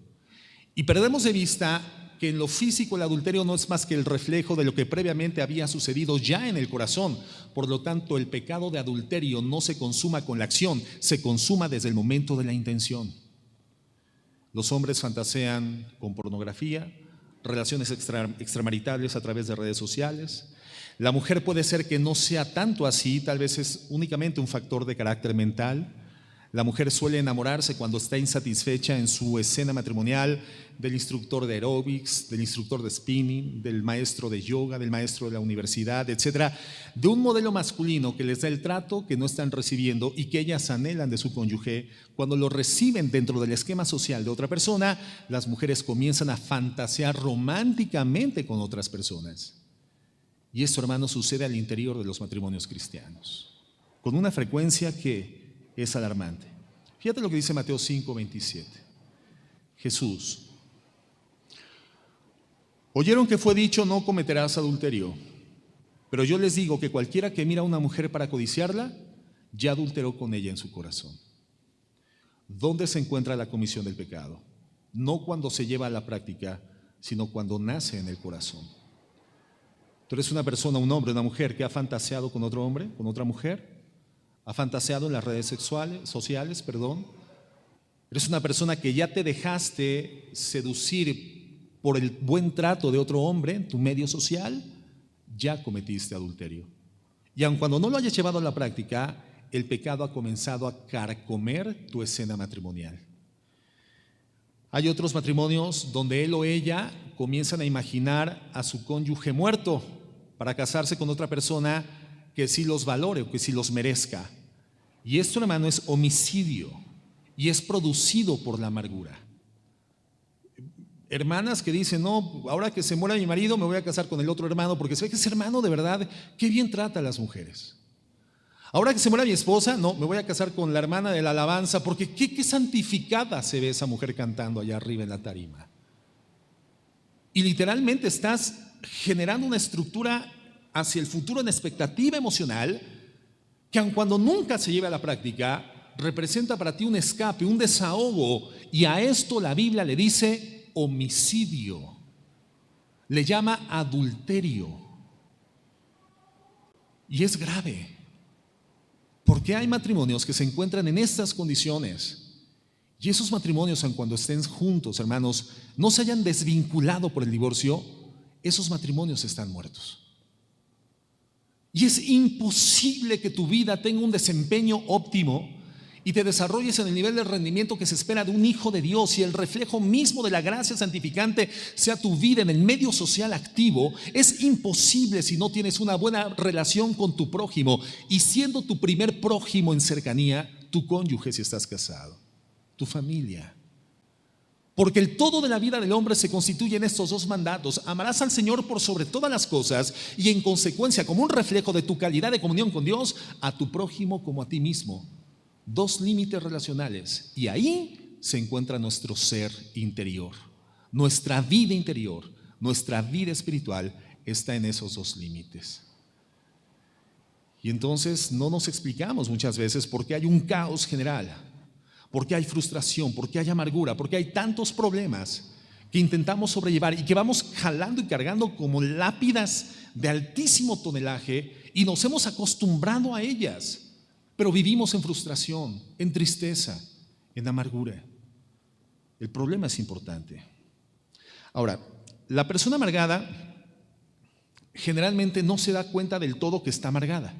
Y perdemos de vista que en lo físico el adulterio no es más que el reflejo de lo que previamente había sucedido ya en el corazón. Por lo tanto, el pecado de adulterio no se consuma con la acción, se consuma desde el momento de la intención. Los hombres fantasean con pornografía, relaciones extramaritales a través de redes sociales. La mujer puede ser que no sea tanto así, tal vez es únicamente un factor de carácter mental. La mujer suele enamorarse cuando está insatisfecha en su escena matrimonial del instructor de aeróbics, del instructor de spinning, del maestro de yoga, del maestro de la universidad, etcétera, de un modelo masculino que les da el trato que no están recibiendo y que ellas anhelan de su cónyuge. Cuando lo reciben dentro del esquema social de otra persona, las mujeres comienzan a fantasear románticamente con otras personas. Y esto, hermanos, sucede al interior de los matrimonios cristianos, con una frecuencia que es alarmante. Fíjate lo que dice Mateo 5:27. Jesús: oyeron que fue dicho, no cometerás adulterio, pero yo les digo que cualquiera que mira a una mujer para codiciarla, ya adulteró con ella en su corazón. ¿Dónde se encuentra la comisión del pecado? No cuando se lleva a la práctica, sino cuando nace en el corazón. Tú eres una persona, un hombre, una mujer que ha fantaseado con otro hombre, con otra mujer, ha fantaseado en las redes sociales. Eres una persona que ya te dejaste seducir por el buen trato de otro hombre en tu medio social, ya cometiste adulterio. Y aun cuando no lo hayas llevado a la práctica, el pecado ha comenzado a carcomer tu escena matrimonial. Hay otros matrimonios donde él o ella comienzan a imaginar a su cónyuge muerto para casarse con otra persona que sí los valore o que sí los merezca. Y esto, hermano, es homicidio y es producido por la amargura. Hermanas que dicen, no, ahora que se muera mi marido me voy a casar con el otro hermano porque se ve que ese hermano de verdad, qué bien trata a las mujeres. Ahora que se muera mi esposa, no, me voy a casar con la hermana de la alabanza porque qué santificada se ve esa mujer cantando allá arriba en la tarima. Y literalmente estás generando una estructura hacia el futuro en expectativa emocional que aun cuando nunca se lleve a la práctica, representa para ti un escape, un desahogo, y a esto la Biblia le dice homicidio, le llama adulterio, y es grave, porque hay matrimonios que se encuentran en estas condiciones, y esos matrimonios, aun cuando estén juntos, hermanos, no se hayan desvinculado por el divorcio, esos matrimonios están muertos. Y es imposible que tu vida tenga un desempeño óptimo y te desarrolles en el nivel de rendimiento que se espera de un hijo de Dios y el reflejo mismo de la gracia santificante sea tu vida en el medio social activo. Es imposible si no tienes una buena relación con tu prójimo, y siendo tu primer prójimo en cercanía, tu cónyuge si estás casado, tu familia. Porque el todo de la vida del hombre se constituye en estos dos mandatos: amarás al Señor por sobre todas las cosas y, en consecuencia, como un reflejo de tu calidad de comunión con Dios, a tu prójimo como a ti mismo. Dos límites relacionales, y ahí se encuentra nuestro ser interior. Nuestra vida interior, nuestra vida espiritual está en esos dos límites. Y entonces no nos explicamos muchas veces por qué hay un caos general, por qué hay frustración, por qué hay amargura, por qué hay tantos problemas que intentamos sobrellevar y que vamos jalando y cargando como lápidas de altísimo tonelaje, y nos hemos acostumbrado a ellas, pero vivimos en frustración, en tristeza, en amargura. El problema es importante. Ahora, la persona amargada generalmente no se da cuenta del todo que está amargada,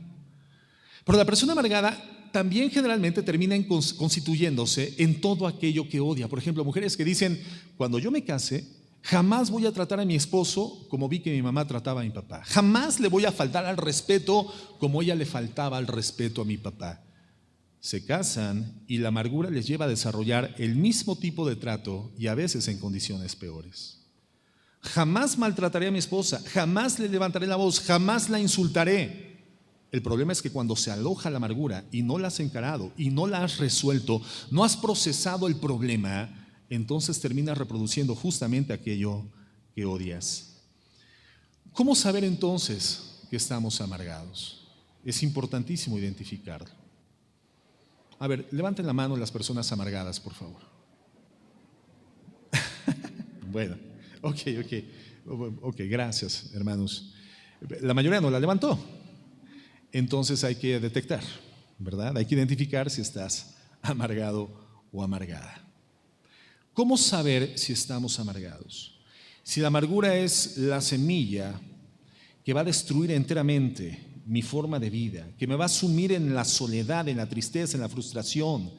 pero la persona amargada también generalmente termina constituyéndose en todo aquello que odia. Por ejemplo, mujeres que dicen: cuando yo me case, jamás voy a tratar a mi esposo como vi que mi mamá trataba a mi papá. Jamás le voy a faltar al respeto como ella le faltaba al respeto a mi papá. Se casan y la amargura les lleva a desarrollar el mismo tipo de trato, y a veces en condiciones peores. Jamás maltrataré a mi esposa, jamás le levantaré la voz, jamás la insultaré. El problema es que cuando se aloja la amargura y no la has encarado y no la has resuelto, no has procesado el problema, entonces terminas reproduciendo justamente aquello que odias. ¿Cómo saber entonces que estamos amargados? Es importantísimo identificarlo. A ver, levanten la mano las personas amargadas, por favor. Bueno, ok, gracias, hermanos. La mayoría no la levantó. Entonces hay que detectar, ¿verdad? Hay que identificar si estás amargado o amargada. ¿Cómo saber si estamos amargados? Si la amargura es la semilla que va a destruir enteramente mi forma de vida, que me va a sumir en la soledad, en la tristeza, en la frustración,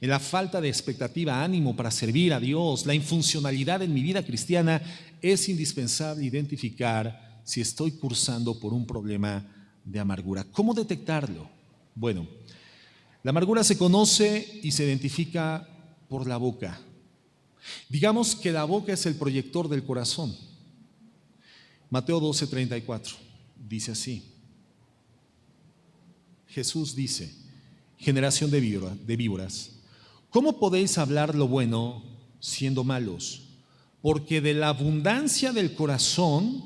en la falta de expectativa, ánimo para servir a Dios, la infuncionalidad en mi vida cristiana, es indispensable identificar si estoy cursando por un problema de amargura. ¿Cómo detectarlo? Bueno, la amargura se conoce y se identifica por la boca. Digamos que la boca es el proyector del corazón. Mateo 12:34 dice así. Jesús dice: generación de víboras, ¿cómo podéis hablar lo bueno siendo malos? Porque de la abundancia del corazón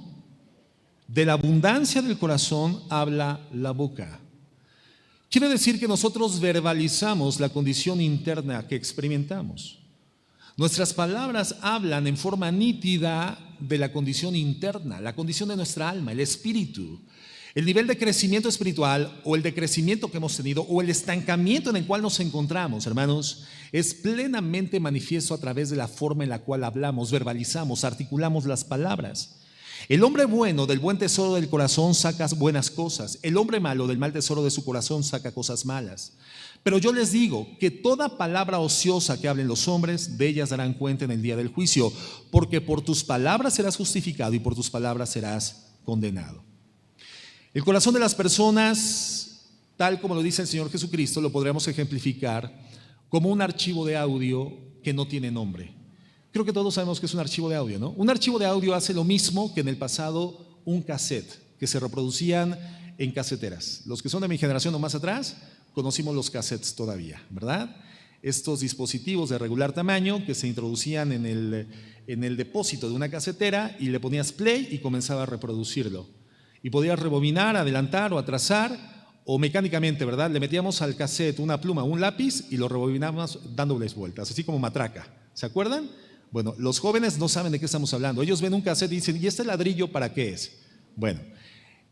habla la boca. Quiere decir que nosotros verbalizamos la condición interna que experimentamos. Nuestras palabras hablan en forma nítida de la condición interna, la condición de nuestra alma, el espíritu. El nivel de crecimiento espiritual o el decrecimiento que hemos tenido o el estancamiento en el cual nos encontramos, hermanos, es plenamente manifiesto a través de la forma en la cual hablamos, verbalizamos, articulamos las palabras. El hombre bueno del buen tesoro del corazón saca buenas cosas. El hombre malo del mal tesoro de su corazón saca cosas malas. Pero yo les digo que toda palabra ociosa que hablen los hombres, de ellas darán cuenta en el día del juicio, porque por tus palabras serás justificado y por tus palabras serás condenado. El corazón de las personas, tal como lo dice el Señor Jesucristo, lo podríamos ejemplificar como un archivo de audio que no tiene nombre. Creo que todos sabemos que es un archivo de audio, ¿no? Un archivo de audio hace lo mismo que en el pasado un cassette, que se reproducían en caseteras. Los que son de mi generación o más atrás, conocimos los cassettes todavía, ¿verdad? Estos dispositivos de regular tamaño que se introducían en el depósito de una casetera y le ponías play y comenzaba a reproducirlo. Y podías rebobinar, adelantar o atrasar, o mecánicamente, ¿verdad? Le metíamos al cassette una pluma, un lápiz y lo rebobinábamos dándoles vueltas, así como matraca. ¿Se acuerdan? Bueno, los jóvenes no saben de qué estamos hablando. Ellos ven un cassette y dicen, ¿y este ladrillo para qué es? Bueno,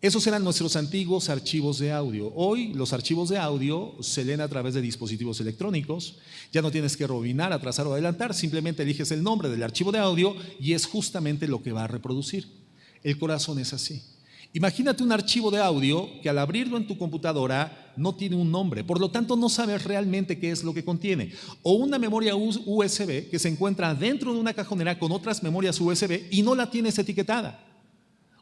esos eran nuestros antiguos archivos de audio. Hoy los archivos de audio se leen a través de dispositivos electrónicos. Ya no tienes que rebobinar, atrasar o adelantar, simplemente eliges el nombre del archivo de audio y es justamente lo que va a reproducir. El corazón es así. Imagínate un archivo de audio que al abrirlo en tu computadora no tiene un nombre, por lo tanto no sabes realmente qué es lo que contiene. O una memoria USB que se encuentra dentro de una cajonera con otras memorias USB y no la tienes etiquetada.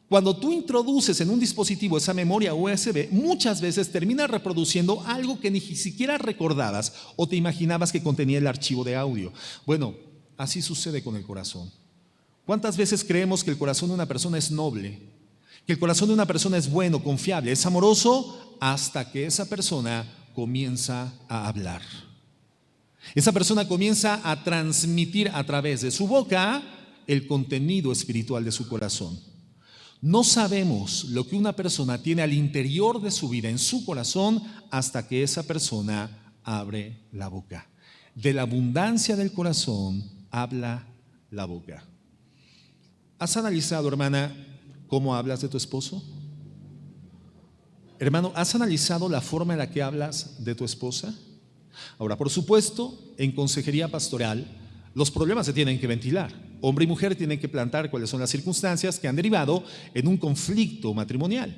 Cuando tú introduces en un dispositivo esa memoria USB, muchas veces termina reproduciendo algo que ni siquiera recordabas o te imaginabas que contenía el archivo de audio. Bueno, así sucede con el corazón. ¿Cuántas veces creemos que el corazón de una persona es noble? Que el corazón de una persona es bueno, confiable, es amoroso, hasta que esa persona comienza a hablar. Esa persona comienza a transmitir a través de su boca el contenido espiritual de su corazón. No sabemos lo que una persona tiene al interior de su vida, en su corazón, hasta que esa persona abre la boca. De la abundancia del corazón habla la boca. ¿Has analizado, hermana, cómo hablas de tu esposo? Hermano, ¿has analizado la forma en la que hablas de tu esposa? Ahora, por supuesto, en consejería pastoral, los problemas se tienen que ventilar. Hombre y mujer tienen que plantear cuáles son las circunstancias que han derivado en un conflicto matrimonial.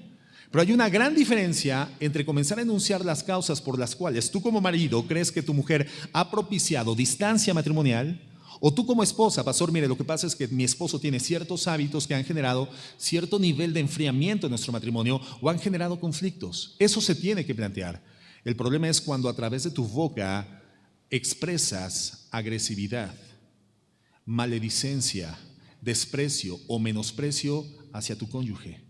Pero hay una gran diferencia entre comenzar a enunciar las causas por las cuales tú como marido crees que tu mujer ha propiciado distancia matrimonial, o tú como esposa, pastor, mire, lo que pasa es que mi esposo tiene ciertos hábitos que han generado cierto nivel de enfriamiento en nuestro matrimonio o han generado conflictos. Eso se tiene que plantear. El problema es cuando a través de tu boca expresas agresividad, maledicencia, desprecio o menosprecio hacia tu cónyuge.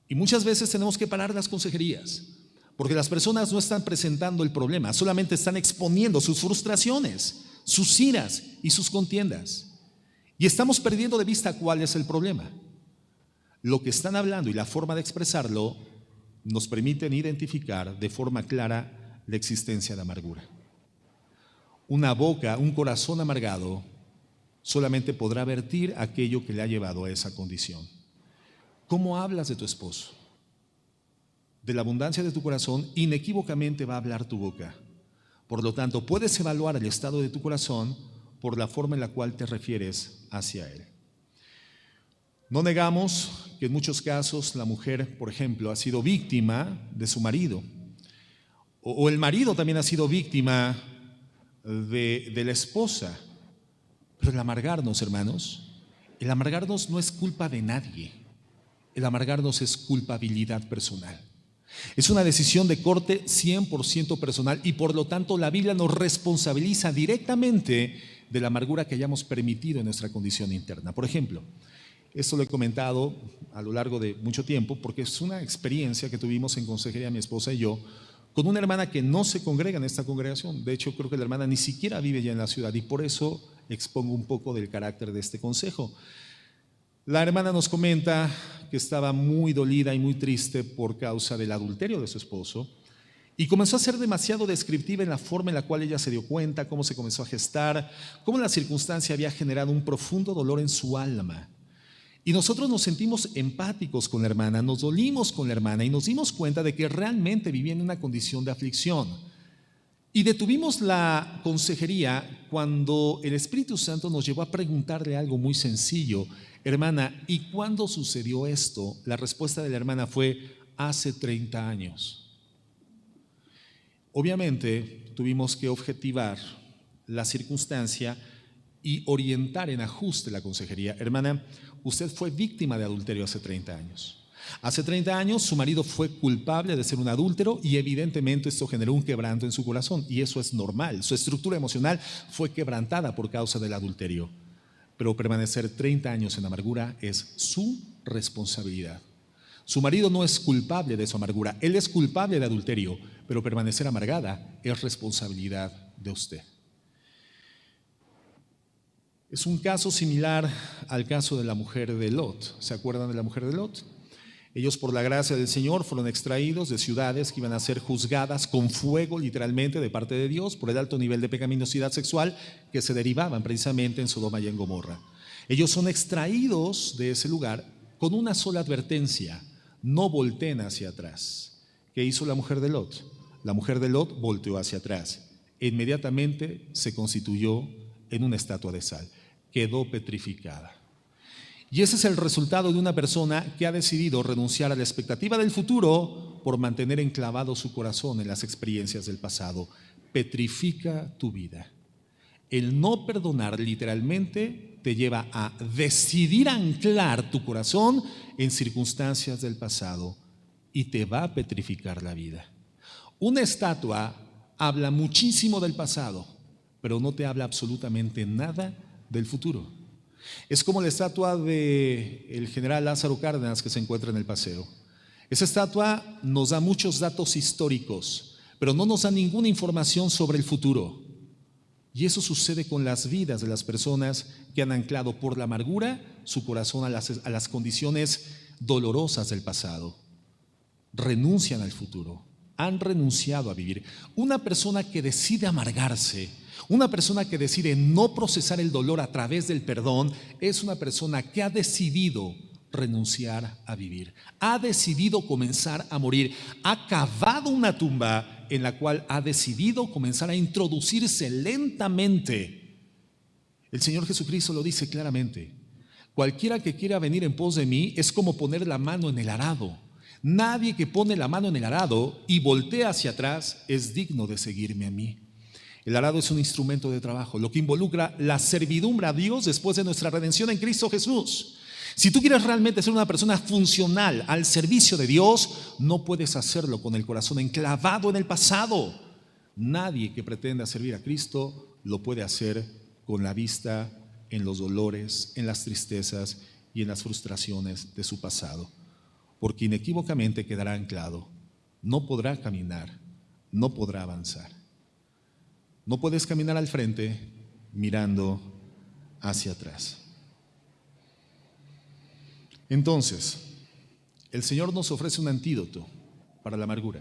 Y muchas veces tenemos que parar las consejerías, porque las personas no están presentando el problema, solamente están exponiendo sus frustraciones, sus iras y sus contiendas. Y estamos perdiendo de vista cuál es el problema. Lo que están hablando y la forma de expresarlo nos permiten identificar de forma clara la existencia de amargura. Una boca, un corazón amargado solamente podrá vertir aquello que le ha llevado a esa condición. ¿Cómo hablas de tu esposo? De la abundancia de tu corazón, inequívocamente va a hablar tu boca. Por lo tanto, puedes evaluar el estado de tu corazón por la forma en la cual te refieres hacia él. No negamos que en muchos casos la mujer, por ejemplo, ha sido víctima de su marido, o el marido también ha sido víctima de la esposa. Pero el amargarnos, hermanos, el amargarnos no es culpa de nadie. El amargarnos es culpabilidad personal. Es una decisión de corte 100% personal y por lo tanto la Biblia nos responsabiliza directamente de la amargura que hayamos permitido en nuestra condición interna. Por ejemplo, esto lo he comentado a lo largo de mucho tiempo porque es una experiencia que tuvimos en consejería mi esposa y yo con una hermana que no se congrega en esta congregación. De hecho, creo que la hermana ni siquiera vive ya en la ciudad y por eso expongo un poco del carácter de este consejo. La hermana nos comenta que estaba muy dolida y muy triste por causa del adulterio de su esposo y comenzó a ser demasiado descriptiva en la forma en la cual ella se dio cuenta, cómo se comenzó a gestar, cómo la circunstancia había generado un profundo dolor en su alma. Y nosotros nos sentimos empáticos con la hermana, nos dolimos con la hermana y nos dimos cuenta de que realmente vivía en una condición de aflicción. Y detuvimos la consejería cuando el Espíritu Santo nos llevó a preguntarle algo muy sencillo. Hermana, ¿y cuándo sucedió esto? La respuesta de la hermana fue, hace 30 años. Obviamente tuvimos que objetivar la circunstancia y orientar en ajuste la consejería. Hermana, usted fue víctima de adulterio hace 30 años. Hace 30 años su marido fue culpable de ser un adúltero y evidentemente esto generó un quebranto en su corazón y eso es normal. Su estructura emocional fue quebrantada por causa del adulterio. Pero permanecer 30 años en amargura es su responsabilidad. Su marido no es culpable de su amargura, él es culpable de adulterio, pero permanecer amargada es responsabilidad de usted. Es un caso similar al caso de la mujer de Lot. ¿Se acuerdan de la mujer de Lot? Ellos, por la gracia del Señor, fueron extraídos de ciudades que iban a ser juzgadas con fuego, literalmente, de parte de Dios, por el alto nivel de pecaminosidad sexual que se derivaban precisamente en Sodoma y en Gomorra. Ellos son extraídos de ese lugar con una sola advertencia: no volteen hacia atrás. ¿Qué hizo la mujer de Lot? La mujer de Lot volteó hacia atrás. Inmediatamente se constituyó en una estatua de sal. Quedó petrificada. Y ese es el resultado de una persona que ha decidido renunciar a la expectativa del futuro por mantener enclavado su corazón en las experiencias del pasado. Petrifica tu vida. El no perdonar literalmente te lleva a decidir anclar tu corazón en circunstancias del pasado y te va a petrificar la vida. Una estatua habla muchísimo del pasado, pero no te habla absolutamente nada del futuro. Es como la estatua del general Lázaro Cárdenas que se encuentra en el paseo. Esa estatua nos da muchos datos históricos, pero no nos da ninguna información sobre el futuro. Y eso sucede con las vidas de las personas que han anclado por la amargura su corazón a las condiciones dolorosas del pasado. Renuncian al futuro, han renunciado a vivir. Una persona que decide amargarse, una persona que decide no procesar el dolor a través del perdón, es una persona que ha decidido renunciar a vivir, ha decidido comenzar a morir, ha cavado una tumba en la cual ha decidido comenzar a introducirse lentamente. El Señor Jesucristo lo dice claramente: cualquiera que quiera venir en pos de mí es como poner la mano en el arado. Nadie que pone la mano en el arado y voltea hacia atrás es digno de seguirme a mí. El arado es un instrumento de trabajo, lo que involucra la servidumbre a Dios después de nuestra redención en Cristo Jesús. Si tú quieres realmente ser una persona funcional al servicio de Dios, no puedes hacerlo con el corazón enclavado en el pasado. Nadie que pretenda servir a Cristo lo puede hacer con la vista en los dolores, en las tristezas y en las frustraciones de su pasado, porque inequívocamente quedará anclado, no podrá caminar, no podrá avanzar. No puedes caminar al frente mirando hacia atrás. Entonces, el Señor nos ofrece un antídoto para la amargura.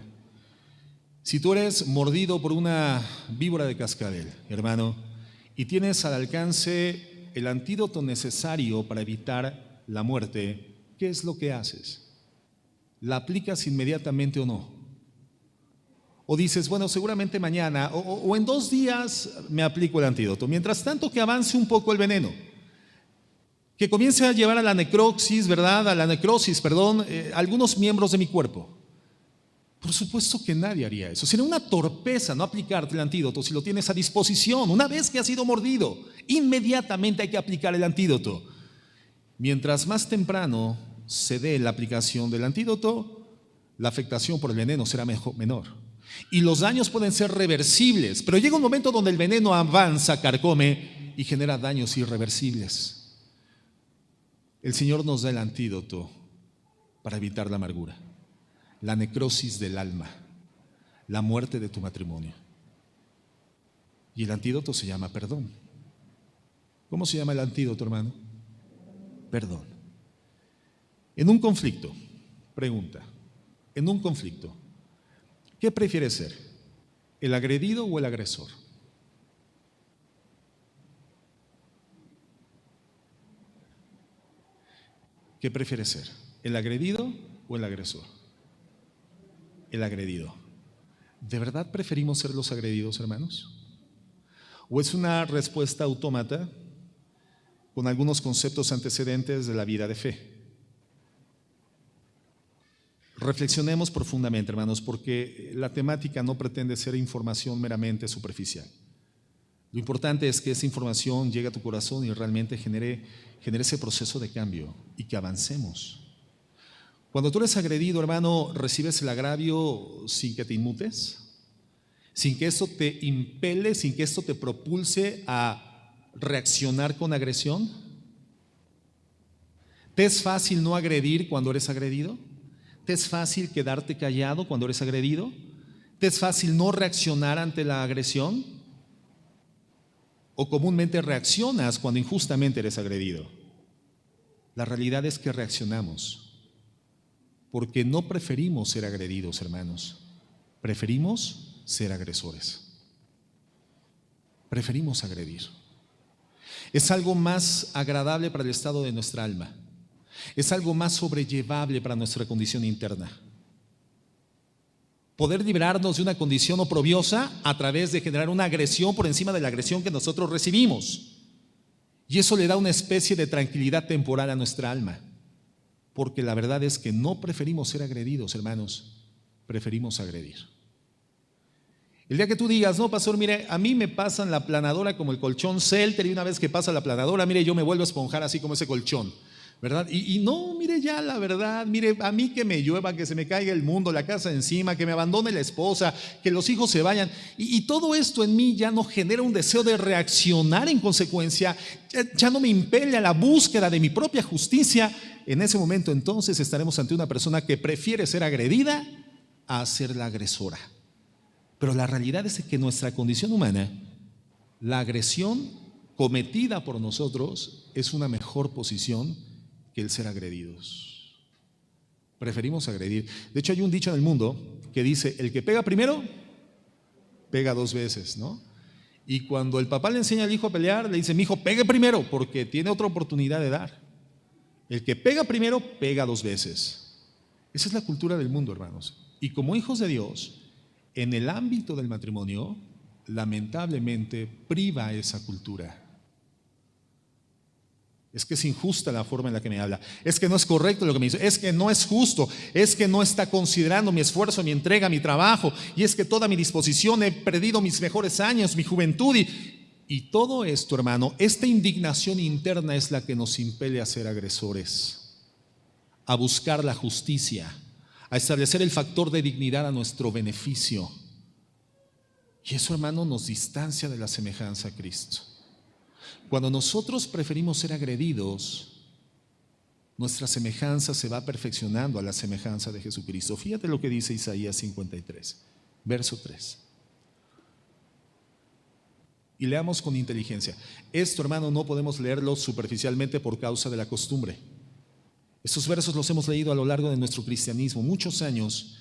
Si tú eres mordido por una víbora de cascabel, hermano, y tienes al alcance el antídoto necesario para evitar la muerte, ¿qué es lo que haces? ¿La aplicas inmediatamente o no? O dices, bueno, seguramente mañana o en 2 días me aplico el antídoto. Mientras tanto que avance un poco el veneno, que comience a llevar a la necrosis, ¿verdad? A la necrosis, perdón, algunos miembros de mi cuerpo. Por supuesto que nadie haría eso. Sería una torpeza no aplicarte el antídoto si lo tienes a disposición. Una vez que has sido mordido, inmediatamente hay que aplicar el antídoto. Mientras más temprano se dé la aplicación del antídoto, la afectación por el veneno será menor. Y los daños pueden ser reversibles, pero llega un momento donde el veneno avanza, carcome y genera daños irreversibles. El Señor nos da el antídoto para evitar la amargura, la necrosis del alma, la muerte de tu matrimonio. Y el antídoto se llama perdón. ¿Cómo se llama el antídoto, hermano? Perdón. En un conflicto, pregunta, en un conflicto, ¿qué prefiere ser? ¿El agredido o el agresor? ¿Qué prefiere ser? ¿El agredido o el agresor? El agredido. ¿De verdad preferimos ser los agredidos, hermanos? ¿O es una respuesta autómata con algunos conceptos antecedentes de la vida de fe? Reflexionemos profundamente, hermanos, porque la temática no pretende ser información meramente superficial. Lo importante es que esa información llegue a tu corazón y realmente genere ese proceso de cambio y que avancemos. Cuando tú eres agredido, hermano, recibes el agravio sin que te inmutes, sin que esto te impele, sin que esto te propulse a reaccionar con agresión. ¿Te es fácil no agredir cuando eres agredido? ¿Te es fácil quedarte callado cuando eres agredido? ¿Te es fácil no reaccionar ante la agresión? ¿O comúnmente reaccionas cuando injustamente eres agredido? La realidad es que reaccionamos porque no preferimos ser agredidos, hermanos. Preferimos ser agresores. Preferimos agredir. Es algo más agradable para el estado de nuestra alma. Es algo más sobrellevable para nuestra condición interna. Poder librarnos de una condición oprobiosa a través de generar una agresión por encima de la agresión que nosotros recibimos. Y eso le da una especie de tranquilidad temporal a nuestra alma. Porque la verdad es que no preferimos ser agredidos, hermanos, preferimos agredir. El día que tú digas, no, pastor, mire, a mí me pasan la aplanadora como el colchón Celter y una vez que pasa la aplanadora, mire, yo me vuelvo a esponjar así como ese colchón, ¿verdad? Y no, mire ya la verdad, mire, a mí que me llueva, que se me caiga el mundo, la casa encima, que me abandone la esposa, que los hijos se vayan. Y todo esto en mí ya no genera un deseo de reaccionar en consecuencia, ya no me impele a la búsqueda de mi propia justicia. En ese momento entonces estaremos ante una persona que prefiere ser agredida a ser la agresora. Pero la realidad es que nuestra condición humana, la agresión cometida por nosotros es una mejor posición que el ser agredidos. Preferimos agredir. De hecho, hay un dicho en el mundo que dice, el que pega primero, pega 2 veces, ¿no? Y cuando el papá le enseña al hijo a pelear, le dice, mi hijo, pegue primero, porque tiene otra oportunidad de dar. El que pega primero, pega 2 veces. Esa es la cultura del mundo, hermanos. Y como hijos de Dios, en el ámbito del matrimonio, lamentablemente priva esa cultura. Es que es injusta la forma en la que me habla, es que no es correcto lo que me dice, es que no es justo, es que no está considerando mi esfuerzo, mi entrega, mi trabajo, y es que toda mi disposición, he perdido mis mejores años, mi juventud, y todo esto, hermano, esta indignación interna es la que nos impele a ser agresores, a buscar la justicia, a establecer el factor de dignidad a nuestro beneficio. Y eso, hermano, nos distancia de la semejanza a Cristo. Cuando nosotros preferimos ser agredidos, nuestra semejanza se va perfeccionando a la semejanza de Jesucristo. Fíjate lo que dice Isaías 53, verso 3. Y leamos con inteligencia. Esto, hermano, no podemos leerlo superficialmente por causa de la costumbre. Estos versos los hemos leído a lo largo de nuestro cristianismo muchos años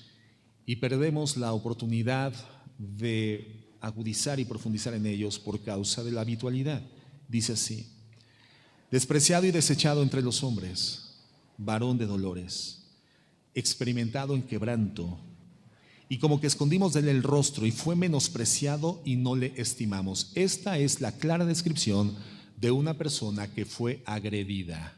y perdemos la oportunidad de agudizar y profundizar en ellos por causa de la habitualidad. Dice así: despreciado y desechado entre los hombres, varón de dolores, experimentado en quebranto, y como que escondimos de él el rostro, y fue menospreciado y no le estimamos. Esta es la clara descripción de una persona que fue agredida.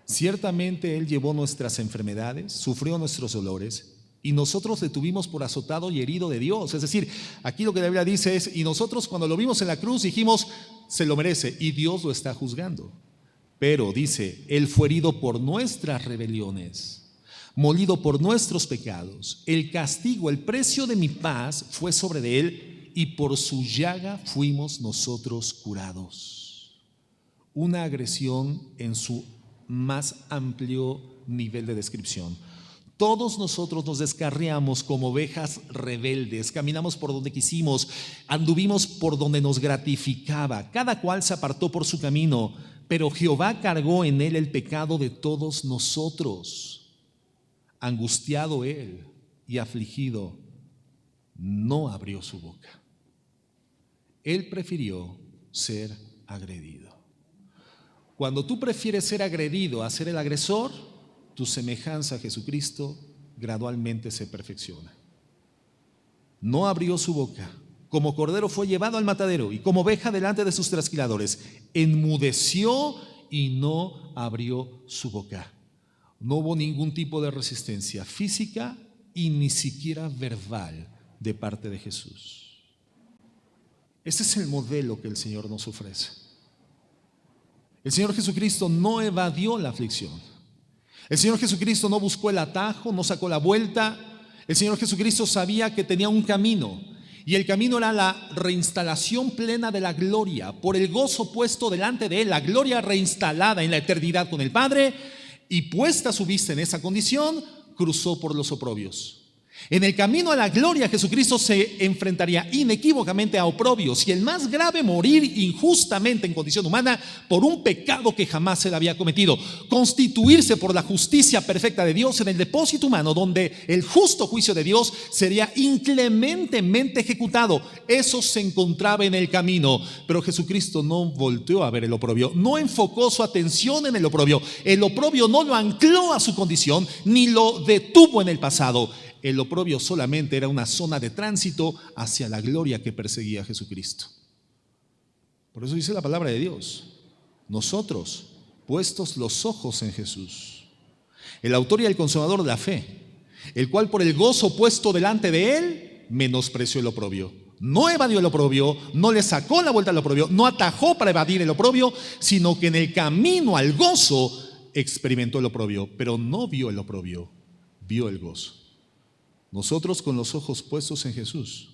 Ciertamente él llevó nuestras enfermedades, sufrió nuestros dolores, y nosotros le tuvimos por azotado y herido de Dios. Es decir, aquí lo que la Biblia dice es, y nosotros cuando lo vimos en la cruz dijimos, se lo merece, y Dios lo está juzgando. Pero dice, él fue herido por nuestras rebeliones, molido por nuestros pecados. El castigo, el precio de mi paz fue sobre de él, y por su llaga fuimos nosotros curados. Una agresión en su más amplio nivel de descripción. Todos nosotros nos descarriamos como ovejas rebeldes, caminamos por donde quisimos, anduvimos por donde nos gratificaba, cada cual se apartó por su camino, pero Jehová cargó en él el pecado de todos nosotros. Angustiado él y afligido, no abrió su boca. Él prefirió ser agredido. Cuando tú prefieres ser agredido a ser el agresor, tu semejanza a Jesucristo gradualmente se perfecciona. No abrió su boca. Como cordero fue llevado al matadero, y como oveja delante de sus trasquiladores. Enmudeció y no abrió su boca. No hubo ningún tipo de resistencia física y ni siquiera verbal de parte de Jesús. Este es el modelo que el Señor nos ofrece. El Señor Jesucristo no evadió la aflicción. El Señor Jesucristo no buscó el atajo, no sacó la vuelta. El Señor Jesucristo sabía que tenía un camino, y el camino era la reinstalación plena de la gloria, por el gozo puesto delante de él, la gloria reinstalada en la eternidad con el Padre, y puesta su vista en esa condición, cruzó por los oprobios. En el camino a la gloria, Jesucristo se enfrentaría inequívocamente a oprobios, y el más grave, morir injustamente en condición humana por un pecado que jamás se le había cometido, constituirse por la justicia perfecta de Dios en el depósito humano, donde el justo juicio de Dios sería inclementemente ejecutado. Eso se encontraba en el camino, pero Jesucristo no volteó a ver el oprobio, no enfocó su atención en el oprobio no lo ancló a su condición, ni lo detuvo en el pasado. El oprobio solamente era una zona de tránsito hacia la gloria que perseguía a Jesucristo. Por eso dice la palabra de Dios: nosotros, puestos los ojos en Jesús, el autor y el consumador de la fe, el cual por el gozo puesto delante de él menospreció el oprobio. No evadió el oprobio, no le sacó la vuelta al oprobio, no atajó para evadir el oprobio, sino que en el camino al gozo experimentó el oprobio, pero no vio el oprobio, vio el gozo. Nosotros, con los ojos puestos en Jesús,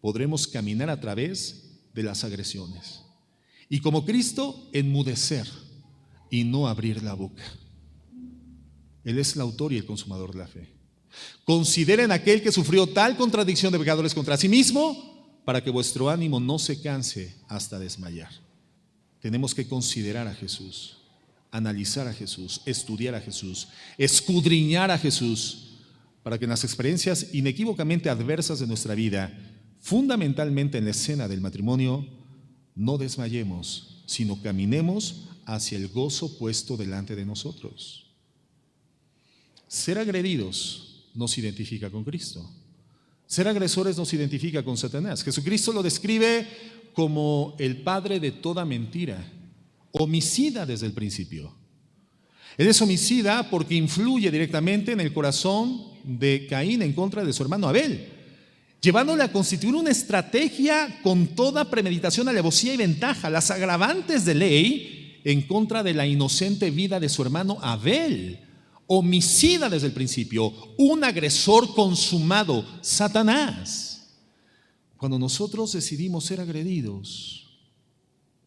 podremos caminar a través de las agresiones y, como Cristo, enmudecer y no abrir la boca. Él es el autor y el consumador de la fe. Consideren aquel que sufrió tal contradicción de pecadores contra sí mismo, para que vuestro ánimo no se canse hasta desmayar. Tenemos que considerar a Jesús, analizar a Jesús, estudiar a Jesús, escudriñar a Jesús, para que en las experiencias inequívocamente adversas de nuestra vida, fundamentalmente en la escena del matrimonio, no desmayemos, sino caminemos hacia el gozo puesto delante de nosotros. Ser agredidos nos identifica con Cristo. Ser agresores nos identifica con Satanás. Jesucristo lo describe como el padre de toda mentira, homicida desde el principio. Él es homicida porque influye directamente en el corazón de Caín en contra de su hermano Abel, llevándole a constituir una estrategia con toda premeditación, alevosía y ventaja, las agravantes de ley en contra de la inocente vida de su hermano Abel. Homicida desde el principio, un agresor consumado, Satanás. Cuando nosotros decidimos ser agredidos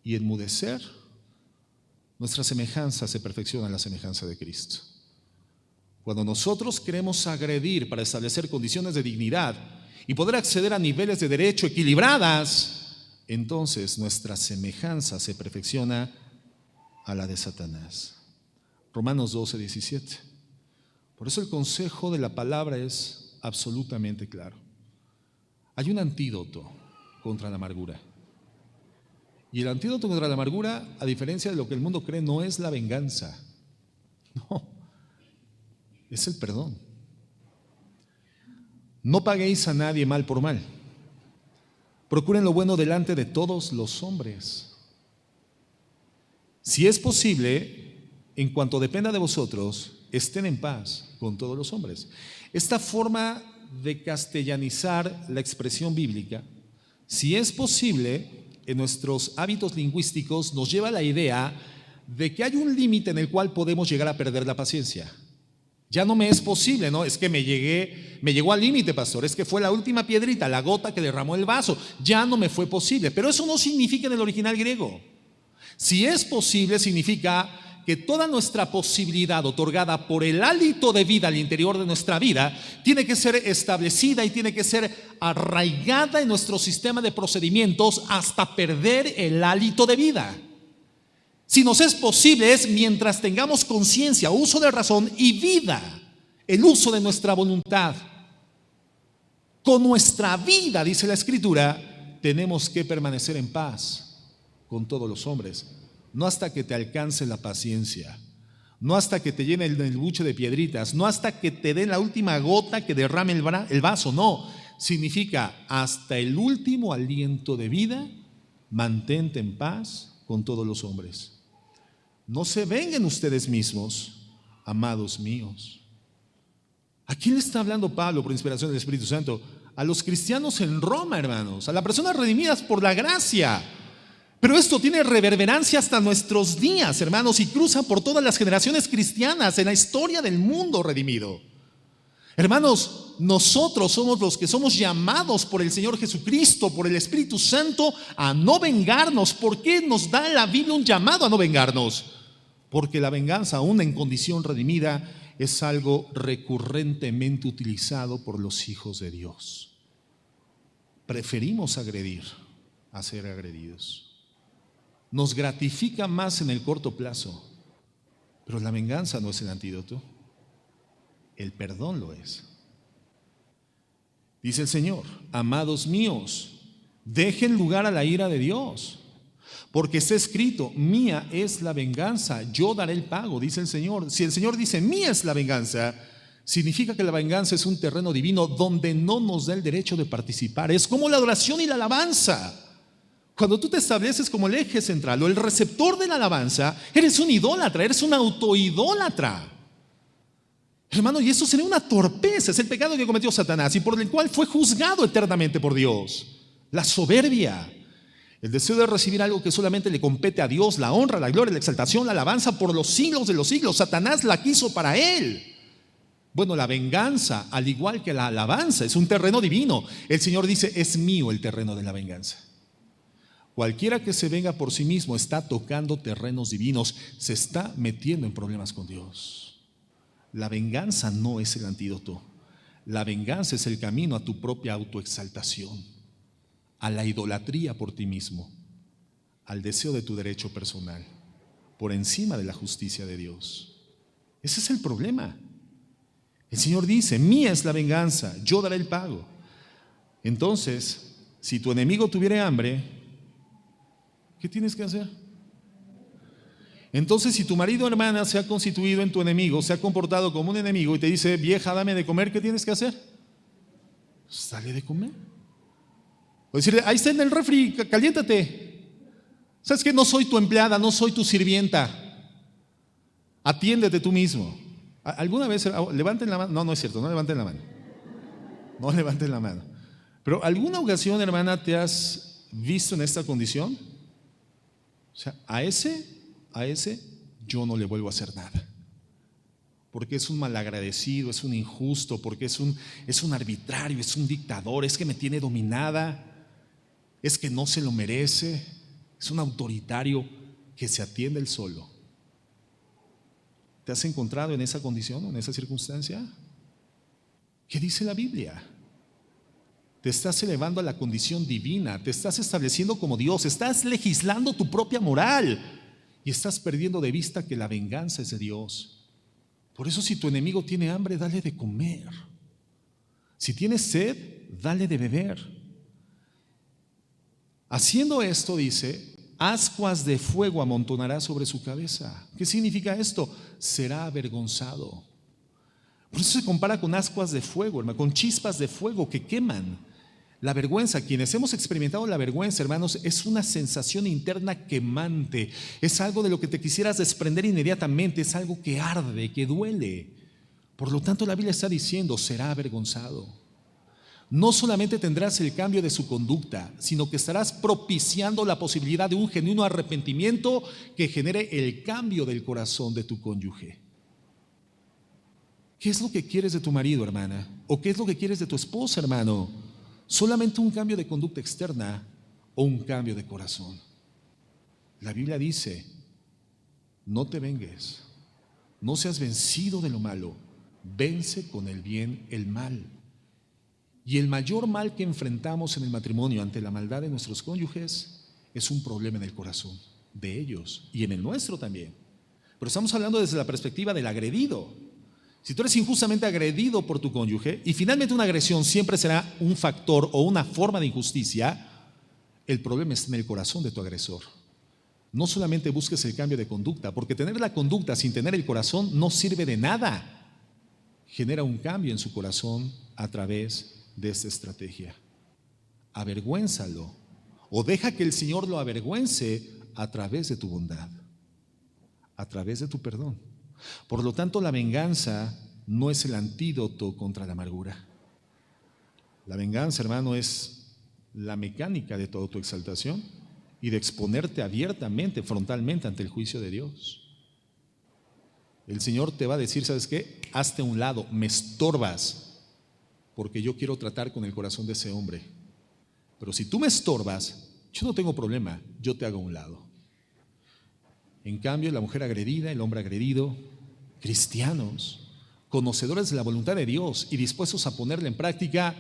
y enmudecer, nuestra semejanza se perfecciona en la semejanza de Cristo. Cuando nosotros queremos agredir para establecer condiciones de dignidad y poder acceder a niveles de derecho equilibradas, entonces nuestra semejanza se perfecciona a la de Satanás. Romanos 12:17. Por eso el consejo de la palabra es absolutamente claro. Hay un antídoto contra la amargura. Y el antídoto contra la amargura, a diferencia de lo que el mundo cree, no es la venganza. No, es el perdón. No paguéis a nadie mal por mal. Procuren lo bueno delante de todos los hombres. Si es posible, en cuanto dependa de vosotros, estén en paz con todos los hombres. Esta forma de castellanizar la expresión bíblica, si es posible, en nuestros hábitos lingüísticos nos lleva a la idea de que hay un límite en el cual podemos llegar a perder la paciencia. Ya no me es posible, ¿no? Es que me llegó al límite, pastor. Es que fue la última piedrita, la gota que derramó el vaso. Ya no me fue posible. Pero eso no significa en el original griego. Si es posible, significa que toda nuestra posibilidad otorgada por el hálito de vida al interior de nuestra vida tiene que ser establecida y tiene que ser arraigada en nuestro sistema de procedimientos hasta perder el hálito de vida. Si nos es posible, es mientras tengamos conciencia, uso de razón y vida, el uso de nuestra voluntad. Con nuestra vida, dice la Escritura, tenemos que permanecer en paz con todos los hombres. No hasta que te alcance la paciencia, no hasta que te llene el buche de piedritas, no hasta que te dé la última gota que derrame el vaso, no. Significa hasta el último aliento de vida, mantente en paz con todos los hombres. No se vengan ustedes mismos, amados míos. ¿A quién le está hablando Pablo por inspiración del Espíritu Santo? A los cristianos en Roma, hermanos, a las personas redimidas por la gracia. Pero esto tiene reverberancia hasta nuestros días, hermanos, y cruza por todas las generaciones cristianas en la historia del mundo redimido. Hermanos, nosotros somos los que somos llamados por el Señor Jesucristo, por el Espíritu Santo, a no vengarnos. ¿Por qué nos da la Biblia un llamado a no vengarnos? Porque la venganza, aún en condición redimida, es algo recurrentemente utilizado por los hijos de Dios. Preferimos agredir a ser agredidos. Nos gratifica más en el corto plazo, pero la venganza no es el antídoto. El perdón lo es. Dice el Señor: amados míos, dejen lugar a la ira de Dios, porque está escrito: mía es la venganza, yo daré el pago, dice el Señor. Si el Señor dice mía es la venganza, significa que la venganza es un terreno divino donde no nos da el derecho de participar. Es como la adoración y la alabanza. Cuando tú te estableces como el eje central o el receptor de la alabanza, eres un idólatra, eres un autoidólatra. Hermano, y eso sería una torpeza. Es el pecado que cometió Satanás y por el cual fue juzgado eternamente por Dios. La soberbia, el deseo de recibir algo que solamente le compete a Dios, la honra, la gloria, la exaltación, la alabanza por los siglos de los siglos. Satanás la quiso para él. Bueno, la venganza, al igual que la alabanza, es un terreno divino. El Señor dice: es mío el terreno de la venganza. Cualquiera que se venga por sí mismo está tocando terrenos divinos, se está metiendo en problemas con Dios. La venganza no es el antídoto. La venganza es el camino a tu propia autoexaltación, a la idolatría por ti mismo, al deseo de tu derecho personal, por encima de la justicia de Dios. Ese es el problema. El Señor dice: mía es la venganza, yo daré el pago. Entonces, si tu enemigo tuviera hambre, ¿qué tienes que hacer? Entonces, si tu marido o hermana se ha constituido en tu enemigo, se ha comportado como un enemigo y te dice: vieja, dame de comer, ¿qué tienes que hacer? Pues dale de comer. O decirle: ahí está en el refri, caliéntate. ¿Sabes qué? No soy tu empleada, no soy tu sirvienta. Atiéndete tú mismo. ¿Alguna vez, levanten la mano? No, no es cierto, no levanten la mano. No levanten la mano. Pero ¿alguna ocasión, hermana, te has visto en esta condición? O sea, a ese yo no le vuelvo a hacer nada. Porque es un malagradecido, es un injusto, porque es un arbitrario, es un dictador, es que me tiene dominada, es que no se lo merece, es un autoritario que se atiende él solo. ¿Te has encontrado en esa condición o en esa circunstancia? ¿Qué dice la Biblia? Te estás elevando a la condición divina, te estás estableciendo como Dios, estás legislando tu propia moral y estás perdiendo de vista que la venganza es de Dios. Por eso, si tu enemigo tiene hambre, dale de comer. Si tiene sed, dale de beber. Haciendo esto, dice: ascuas de fuego amontonará sobre su cabeza. ¿Qué significa esto? Será avergonzado. Por eso se compara con ascuas de fuego, hermano, con chispas de fuego que queman. La vergüenza, quienes hemos experimentado la vergüenza, hermanos, es una sensación interna quemante. Es algo de lo que te quisieras desprender inmediatamente, es algo que arde, que duele. Por lo tanto, la Biblia está diciendo, será avergonzado. No solamente tendrás el cambio de su conducta, sino que estarás propiciando la posibilidad de un genuino arrepentimiento que genere el cambio del corazón de tu cónyuge. ¿Qué es lo que quieres de tu marido, hermana? ¿O qué es lo que quieres de tu esposa, hermano? ¿Solamente un cambio de conducta externa o un cambio de corazón? La Biblia dice, no te vengues, no seas vencido de lo malo, vence con el bien el mal. Y el mayor mal que enfrentamos en el matrimonio ante la maldad de nuestros cónyuges es un problema en el corazón de ellos y en el nuestro también. Pero estamos hablando desde la perspectiva del agredido. Si tú eres injustamente agredido por tu cónyuge, y finalmente una agresión siempre será un factor o una forma de injusticia, el problema está en el corazón de tu agresor. No solamente busques el cambio de conducta, porque tener la conducta sin tener el corazón no sirve de nada. Genera un cambio en su corazón a través de esta estrategia. Avergüénzalo o deja que el Señor lo avergüence a través de tu bondad, a través de tu perdón. Por lo tanto, la venganza no es el antídoto contra la amargura. La venganza, hermano, es la mecánica de tu autoexaltación y de exponerte abiertamente, frontalmente ante el juicio de Dios. El Señor te va a decir, ¿sabes qué? Hazte a un lado, me estorbas, porque yo quiero tratar con el corazón de ese hombre. Pero si tú me estorbas, yo no tengo problema, yo te hago a un lado. En cambio, la mujer agredida, el hombre agredido, cristianos, conocedores de la voluntad de Dios y dispuestos a ponerla en práctica,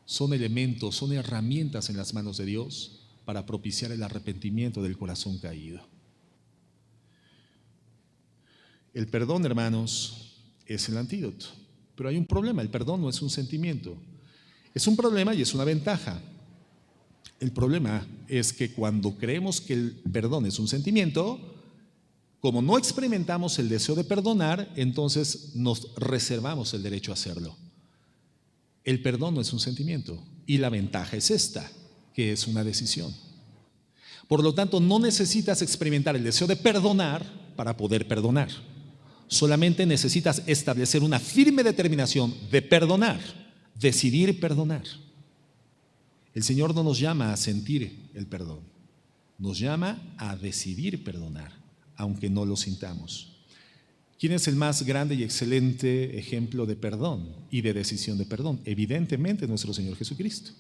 son elementos, son herramientas en las manos de Dios para propiciar el arrepentimiento del corazón caído. El perdón, hermanos, es el antídoto. Pero hay un problema, el perdón no es un sentimiento. Es un problema y es una ventaja. El problema es que cuando creemos que el perdón es un sentimiento, como no experimentamos el deseo de perdonar, entonces nos reservamos el derecho a hacerlo. El perdón no es un sentimiento y la ventaja es esta, que es una decisión. Por lo tanto, no necesitas experimentar el deseo de perdonar para poder perdonar. Solamente necesitas establecer una firme determinación de perdonar, decidir perdonar. El Señor no nos llama a sentir el perdón, nos llama a decidir perdonar, aunque no lo sintamos. ¿Quién es el más grande y excelente ejemplo de perdón y de decisión de perdón? Evidentemente nuestro Señor Jesucristo.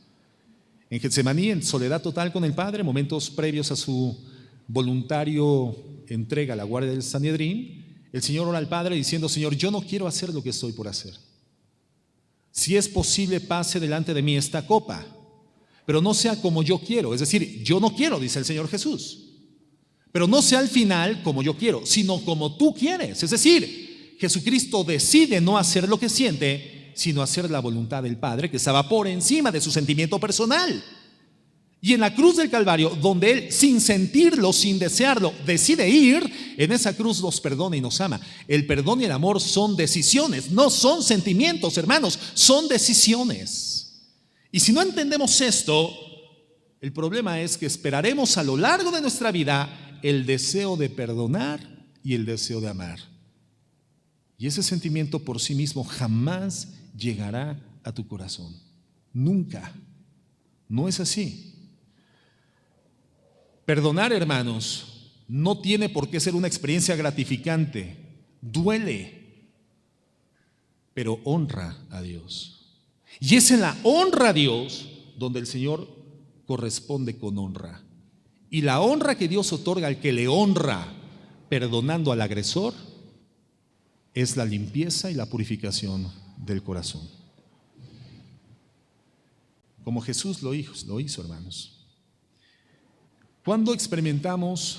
En Getsemaní, en soledad total con el Padre, momentos previos a su voluntario entrega a la guardia del Sanedrín, el Señor ora al Padre diciendo, Señor, yo no quiero hacer lo que estoy por hacer. Si es posible, pase delante de mí esta copa, pero no sea como yo quiero. Es decir, yo no quiero, dice el Señor Jesús, pero no sea al final como yo quiero, sino como tú quieres. Es decir, Jesucristo decide no hacer lo que siente, sino hacer la voluntad del Padre, que estaba por encima de su sentimiento personal. Y en la cruz del Calvario, donde Él, sin sentirlo, sin desearlo, decide ir, en esa cruz nos perdona y nos ama. El perdón y el amor son decisiones, no son sentimientos, hermanos, son decisiones. Y si no entendemos esto, el problema es que esperaremos a lo largo de nuestra vida el deseo de perdonar y el deseo de amar. Y ese sentimiento por sí mismo jamás llegará a tu corazón. Nunca. No es así. Perdonar, hermanos, no tiene por qué ser una experiencia gratificante. Duele, pero honra a Dios. Y es en la honra a Dios donde el Señor corresponde con honra. Y la honra que Dios otorga al que le honra, perdonando al agresor, es la limpieza y la purificación del corazón. Como Jesús lo hizo, hermanos. ¿Cuándo experimentamos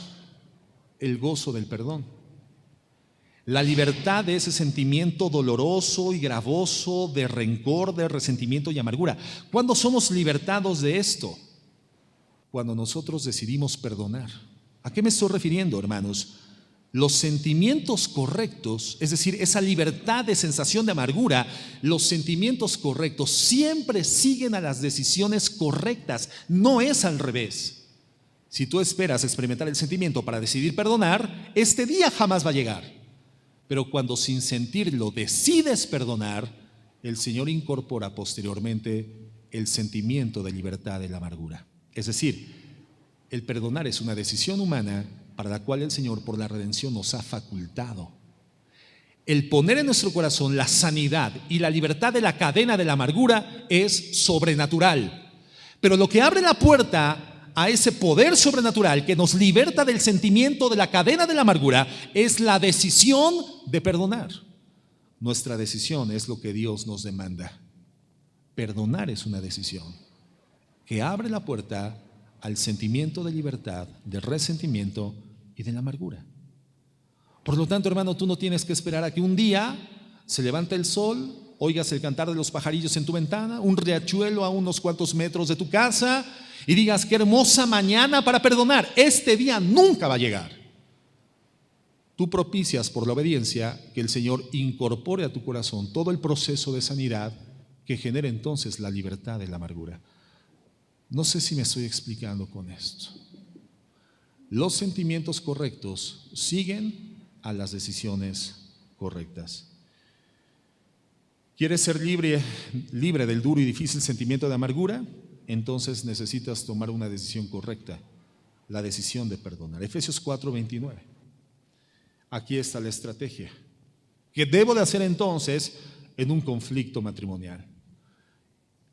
el gozo del perdón? La libertad de ese sentimiento doloroso y gravoso de rencor, de resentimiento y amargura. ¿Cuándo somos libertados de esto? Cuando nosotros decidimos perdonar. ¿A qué me estoy refiriendo, hermanos? Los sentimientos correctos, es decir, esa libertad de sensación de amargura, los sentimientos correctos siempre siguen a las decisiones correctas, no es al revés. Si tú esperas experimentar el sentimiento para decidir perdonar, este día jamás va a llegar. Pero cuando sin sentirlo decides perdonar, el Señor incorpora posteriormente el sentimiento de libertad de la amargura. Es decir, el perdonar es una decisión humana para la cual el Señor por la redención nos ha facultado. El poner en nuestro corazón la sanidad y la libertad de la cadena de la amargura es sobrenatural. Pero lo que abre la puerta a ese poder sobrenatural que nos liberta del sentimiento de la cadena de la amargura es la decisión de perdonar. Nuestra decisión es lo que Dios nos demanda. Perdonar es una decisión que abre la puerta al sentimiento de libertad, de resentimiento y de la amargura. Por lo tanto, hermano, tú no tienes que esperar a que un día se levante el sol, oigas el cantar de los pajarillos en tu ventana, un riachuelo a unos cuantos metros de tu casa y digas: qué hermosa mañana para perdonar. Este día nunca va a llegar. Tú propicias por la obediencia que el Señor incorpore a tu corazón todo el proceso de sanidad que genera entonces la libertad de la amargura. No sé si me estoy explicando con esto. Los sentimientos correctos siguen a las decisiones correctas. ¿Quieres ser libre del duro y difícil sentimiento de amargura? Entonces necesitas tomar una decisión correcta, la decisión de perdonar. Efesios 4:29. Aquí está la estrategia. ¿Qué debo de hacer entonces en un conflicto matrimonial?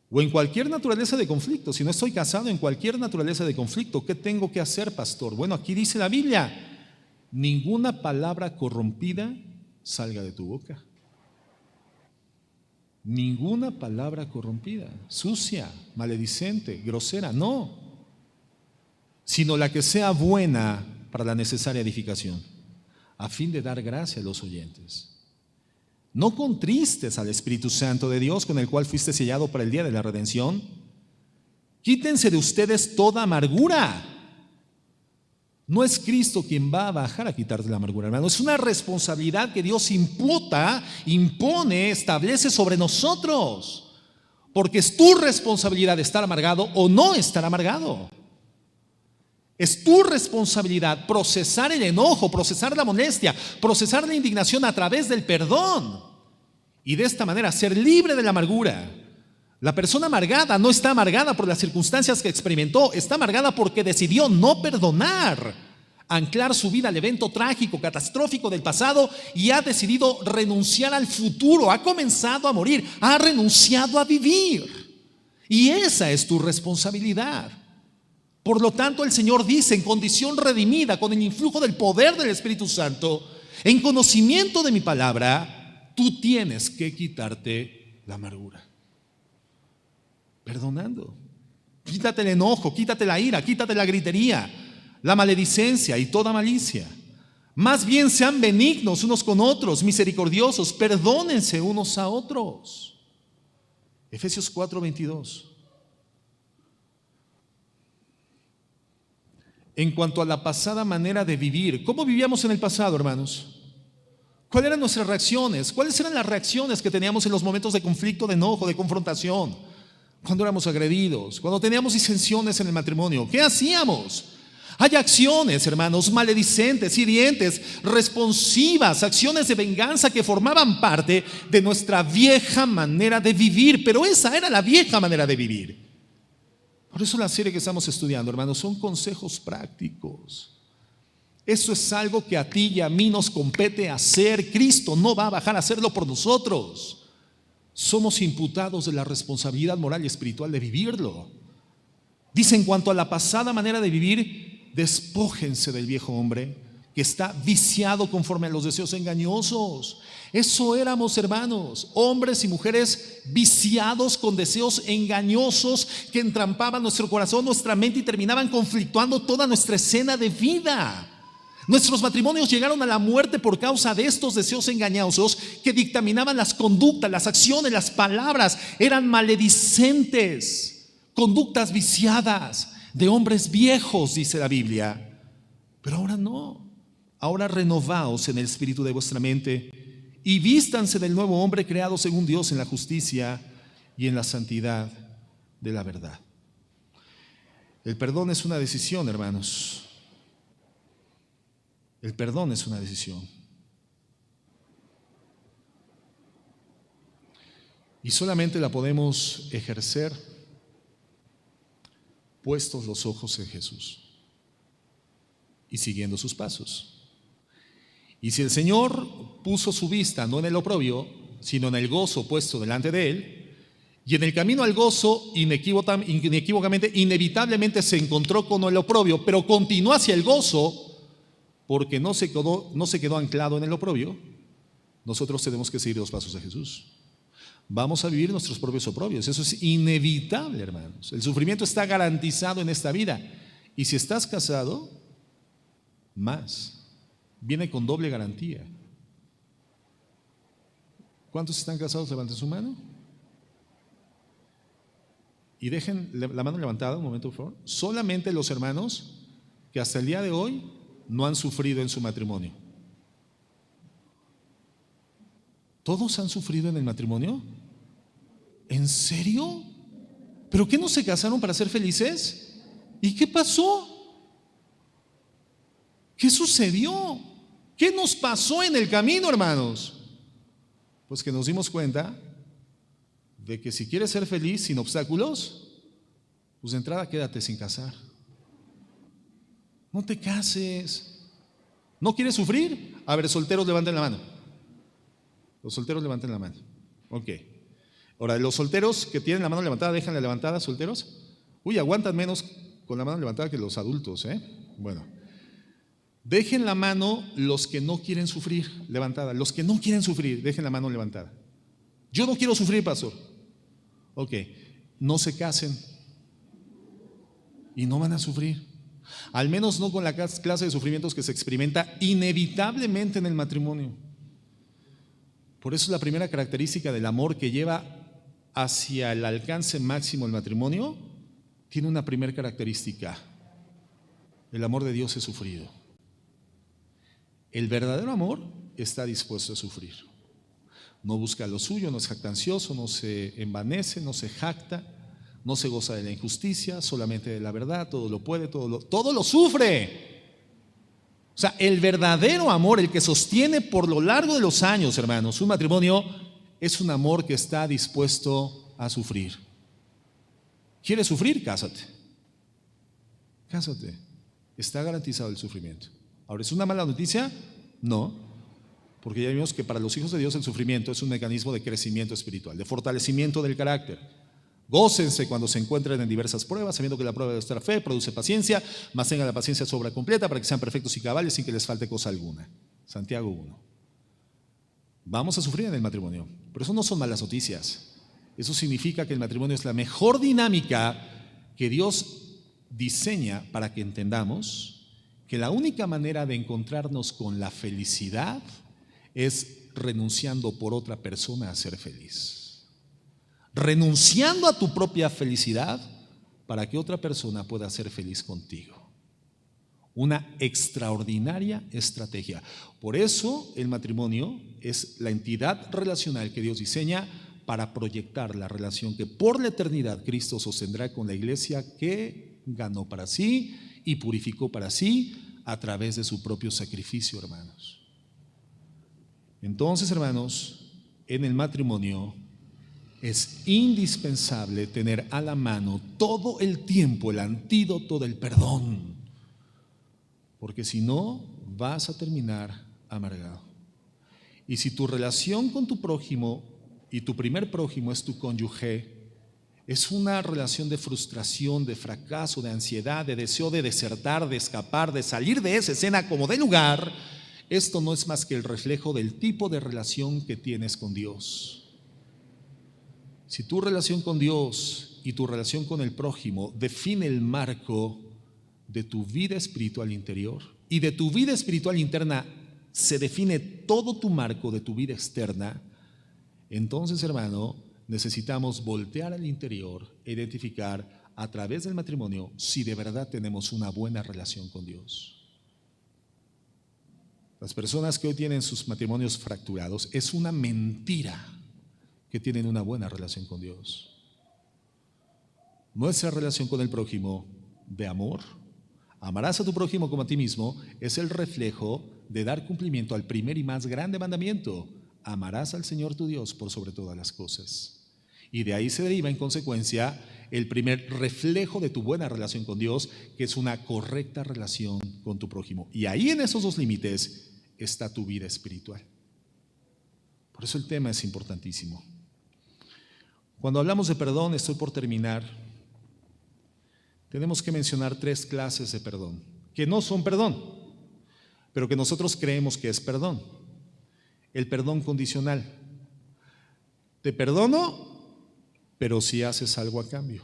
O en cualquier naturaleza de conflicto. Si no estoy casado, en cualquier naturaleza de conflicto, ¿qué tengo que hacer, pastor? Bueno, aquí dice la Biblia: ninguna palabra corrompida salga de tu boca. Ninguna palabra corrompida, sucia, maledicente, grosera, no. Sino la que sea buena para la necesaria edificación, a fin de dar gracia a los oyentes. No contristes al Espíritu Santo de Dios, con el cual fuiste sellado para el día de la redención. Quítense de ustedes toda amargura. No es Cristo quien va a bajar a quitarte la amargura, hermano. Es una responsabilidad que Dios impone, establece sobre nosotros. Porque es tu responsabilidad estar amargado o no estar amargado. Es tu responsabilidad procesar el enojo, procesar la molestia, procesar la indignación a través del perdón. Y de esta manera ser libre de la amargura. La persona amargada no está amargada por las circunstancias que experimentó, está amargada porque decidió no perdonar, anclar su vida al evento trágico, catastrófico del pasado y ha decidido renunciar al futuro, ha comenzado a morir, ha renunciado a vivir. Y esa es tu responsabilidad. Por lo tanto, el Señor dice, en condición redimida, con el influjo del poder del Espíritu Santo, en conocimiento de mi palabra, tú tienes que quitarte la amargura. Perdonando. Quítate el enojo, quítate la ira, quítate la gritería, la maledicencia y toda malicia. Más bien sean benignos unos con otros, misericordiosos, perdónense unos a otros. Efesios 4:22. En cuanto a la pasada manera de vivir, ¿cómo vivíamos en el pasado, hermanos? ¿Cuáles eran nuestras reacciones? ¿Cuáles eran las reacciones que teníamos en los momentos de conflicto, de enojo, de confrontación? Cuando éramos agredidos, cuando teníamos disensiones en el matrimonio, ¿qué hacíamos? Hay acciones, hermanos, maledicentes, hirientes, responsivas, acciones de venganza que formaban parte de nuestra vieja manera de vivir, pero esa era la vieja manera de vivir. Por eso la serie que estamos estudiando, hermanos, son consejos prácticos. Eso es algo que a ti y a mí nos compete hacer. Cristo no va a bajar a hacerlo por nosotros. Somos imputados de la responsabilidad moral y espiritual de vivirlo. Dice, en cuanto a la pasada manera de vivir, despójense del viejo hombre que está viciado conforme a los deseos engañosos. Eso éramos, hermanos, hombres y mujeres viciados con deseos engañosos que entrampaban nuestro corazón, nuestra mente y terminaban conflictuando toda nuestra escena de vida. Nuestros matrimonios llegaron a la muerte por causa de estos deseos engañosos que dictaminaban las conductas, las acciones, las palabras. Eran maledicentes, conductas viciadas de hombres viejos, dice la Biblia. Pero ahora no. Ahora renovaos en el espíritu de vuestra mente y vístanse del nuevo hombre creado según Dios en la justicia y en la santidad de la verdad. El perdón es una decisión, hermanos. El perdón es una decisión. Y solamente la podemos ejercer puestos los ojos en Jesús y siguiendo sus pasos. Y si el Señor puso su vista no en el oprobio, sino en el gozo puesto delante de Él, y en el camino al gozo inequívocamente, inevitablemente se encontró con el oprobio, pero continuó hacia el gozo porque no se quedó anclado en el oprobio, nosotros tenemos que seguir los pasos de Jesús. Vamos a vivir nuestros propios oprobios. Eso es inevitable, hermanos. El sufrimiento está garantizado en esta vida. Y si estás casado, más. Viene con doble garantía. ¿Cuántos están casados? Levanten su mano. Y dejen la mano levantada un momento, por favor. Solamente los hermanos que hasta el día de hoy no han sufrido en su matrimonio. ¿Todos han sufrido en el matrimonio? ¿En serio? ¿Pero qué no se casaron para ser felices? ¿Y qué pasó? ¿Qué sucedió? ¿Qué nos pasó en el camino, hermanos? Pues que nos dimos cuenta de que si quieres ser feliz sin obstáculos, pues de entrada quédate sin casar. No te cases. ¿No quieres sufrir? A ver, solteros, levanten la mano. Los solteros levanten la mano. Ok. Ahora, los solteros que tienen la mano levantada, déjenla levantada, solteros. Uy, aguantan menos con la mano levantada que los adultos, ¿eh? Bueno. Dejen la mano los que no quieren sufrir, levantada. Los que no quieren sufrir, dejen la mano levantada. Yo no quiero sufrir, pastor. Ok. No se casen y no van a sufrir. Al menos no con la clase de sufrimientos que se experimenta inevitablemente en el matrimonio. Por eso la primera característica del amor que lleva hacia el alcance máximo del matrimonio tiene una primera característica: el amor de Dios es sufrido. El verdadero amor está dispuesto a sufrir. No busca lo suyo, no es jactancioso, no se envanece, no se jacta, no se goza de la injusticia, solamente de la verdad, todo lo puede, todo lo sufre. O sea, el verdadero amor, el que sostiene por lo largo de los años, hermanos, un matrimonio, es un amor que está dispuesto a sufrir. ¿Quieres sufrir? Cásate. Cásate. Está garantizado el sufrimiento. Ahora, ¿es una mala noticia? No, porque ya vimos que para los hijos de Dios el sufrimiento es un mecanismo de crecimiento espiritual, de fortalecimiento del carácter. Gócense cuando se encuentren en diversas pruebas, sabiendo que la prueba de vuestra fe produce paciencia, mas tengan la paciencia sobra completa para que sean perfectos y cabales sin que les falte cosa alguna. Santiago 1. Vamos a sufrir en el matrimonio, pero eso no son malas noticias. Eso significa que el matrimonio es la mejor dinámica que Dios diseña para que entendamos que la única manera de encontrarnos con la felicidad es renunciando por otra persona a ser feliz. Renunciando a tu propia felicidad para que otra persona pueda ser feliz contigo. Una extraordinaria estrategia. Por eso el matrimonio es la entidad relacional que Dios diseña para proyectar la relación que por la eternidad Cristo sostendrá con la iglesia que ganó para sí y purificó para sí a través de su propio sacrificio, hermanos. Entonces, hermanos, en el matrimonio es indispensable tener a la mano todo el tiempo el antídoto del perdón, porque si no vas a terminar amargado. Y si tu relación con tu prójimo y tu primer prójimo es tu cónyuge, es una relación de frustración, de fracaso, de ansiedad, de deseo de desertar, de escapar, de salir de esa escena como de lugar, esto no es más que el reflejo del tipo de relación que tienes con Dios. Si tu relación con Dios y tu relación con el prójimo define el marco de tu vida espiritual interior y de tu vida espiritual interna se define todo tu marco de tu vida externa, entonces, hermano, necesitamos voltear al interior e identificar a través del matrimonio si de verdad tenemos una buena relación con Dios. Las personas que hoy tienen sus matrimonios fracturados, es una mentira que tienen una buena relación con Dios. Nuestra relación con el prójimo de amor, amarás a tu prójimo como a ti mismo, es el reflejo de dar cumplimiento al primer y más grande mandamiento: amarás al Señor tu Dios por sobre todas las cosas. Y de ahí se deriva en consecuencia el primer reflejo de tu buena relación con Dios, que es una correcta relación con tu prójimo. Y ahí, en esos dos límites, está tu vida espiritual. Por eso el tema es importantísimo. Cuando hablamos de perdón, estoy por terminar, tenemos que mencionar 3 clases de perdón, que no son perdón, pero que nosotros creemos que es perdón. El perdón condicional: te perdono, pero si haces algo a cambio.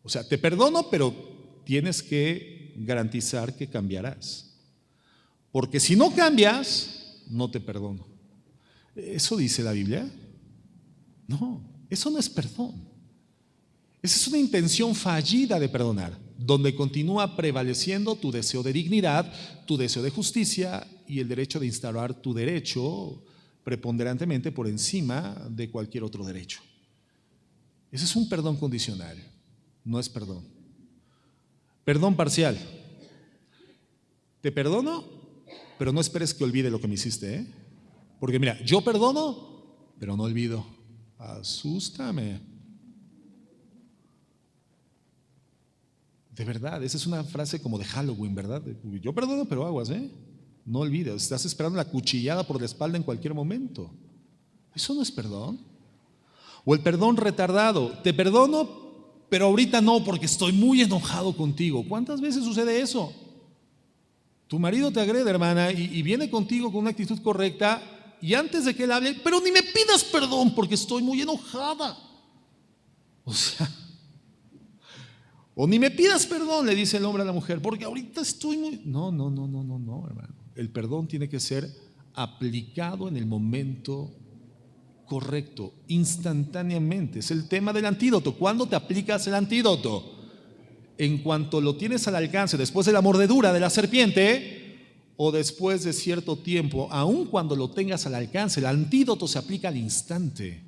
O sea, te perdono, pero tienes que garantizar que cambiarás. Porque si no cambias, no te perdono. ¿Eso dice la Biblia? No, eso no es perdón. Esa es una intención fallida de perdonar, donde continúa prevaleciendo tu deseo de dignidad, tu deseo de justicia y el derecho de instaurar tu derecho preponderantemente por encima de cualquier otro derecho. Ese es un perdón condicional, no es perdón. Perdón parcial: te perdono, pero no esperes que olvide lo que me hiciste, ¿eh? Porque mira, yo perdono, pero no olvido. Asústame. De verdad, esa es una frase como de Halloween, ¿verdad? Yo perdono, pero aguas, ¿eh? No olvides, estás esperando la cuchillada por la espalda en cualquier momento. Eso no es perdón. O el perdón retardado: te perdono, pero ahorita no, porque estoy muy enojado contigo. ¿Cuántas veces sucede eso? Tu marido te agrede, hermana, y viene contigo con una actitud correcta, y antes de que él hable: pero ni me pidas perdón porque estoy muy enojada. O sea, o ni me pidas perdón, le dice el hombre a la mujer, porque ahorita estoy muy... No, hermano. El perdón tiene que ser aplicado en el momento correcto, instantáneamente. Es el tema del antídoto. ¿Cuándo te aplicas el antídoto? En cuanto lo tienes al alcance, después de la mordedura de la serpiente, o después de cierto tiempo. Aun cuando lo tengas al alcance, el antídoto se aplica al instante.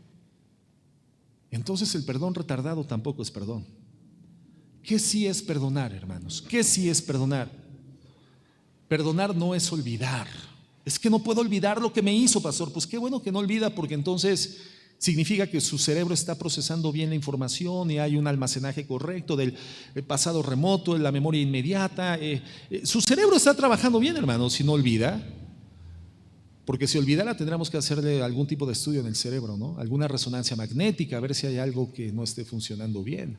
Entonces el perdón retardado tampoco es perdón. ¿Qué sí es perdonar, hermanos? ¿Qué sí es perdonar? Perdonar no es olvidar. Es que no puedo olvidar lo que me hizo, pastor. Pues qué bueno que no olvida, porque entonces significa que su cerebro está procesando bien la información y hay un almacenaje correcto del pasado remoto, de la memoria inmediata. Su cerebro está trabajando bien, hermano, si no olvida. Porque si olvidara, tendríamos que hacerle algún tipo de estudio en el cerebro, ¿no? Alguna resonancia magnética, a ver si hay algo que no esté funcionando bien.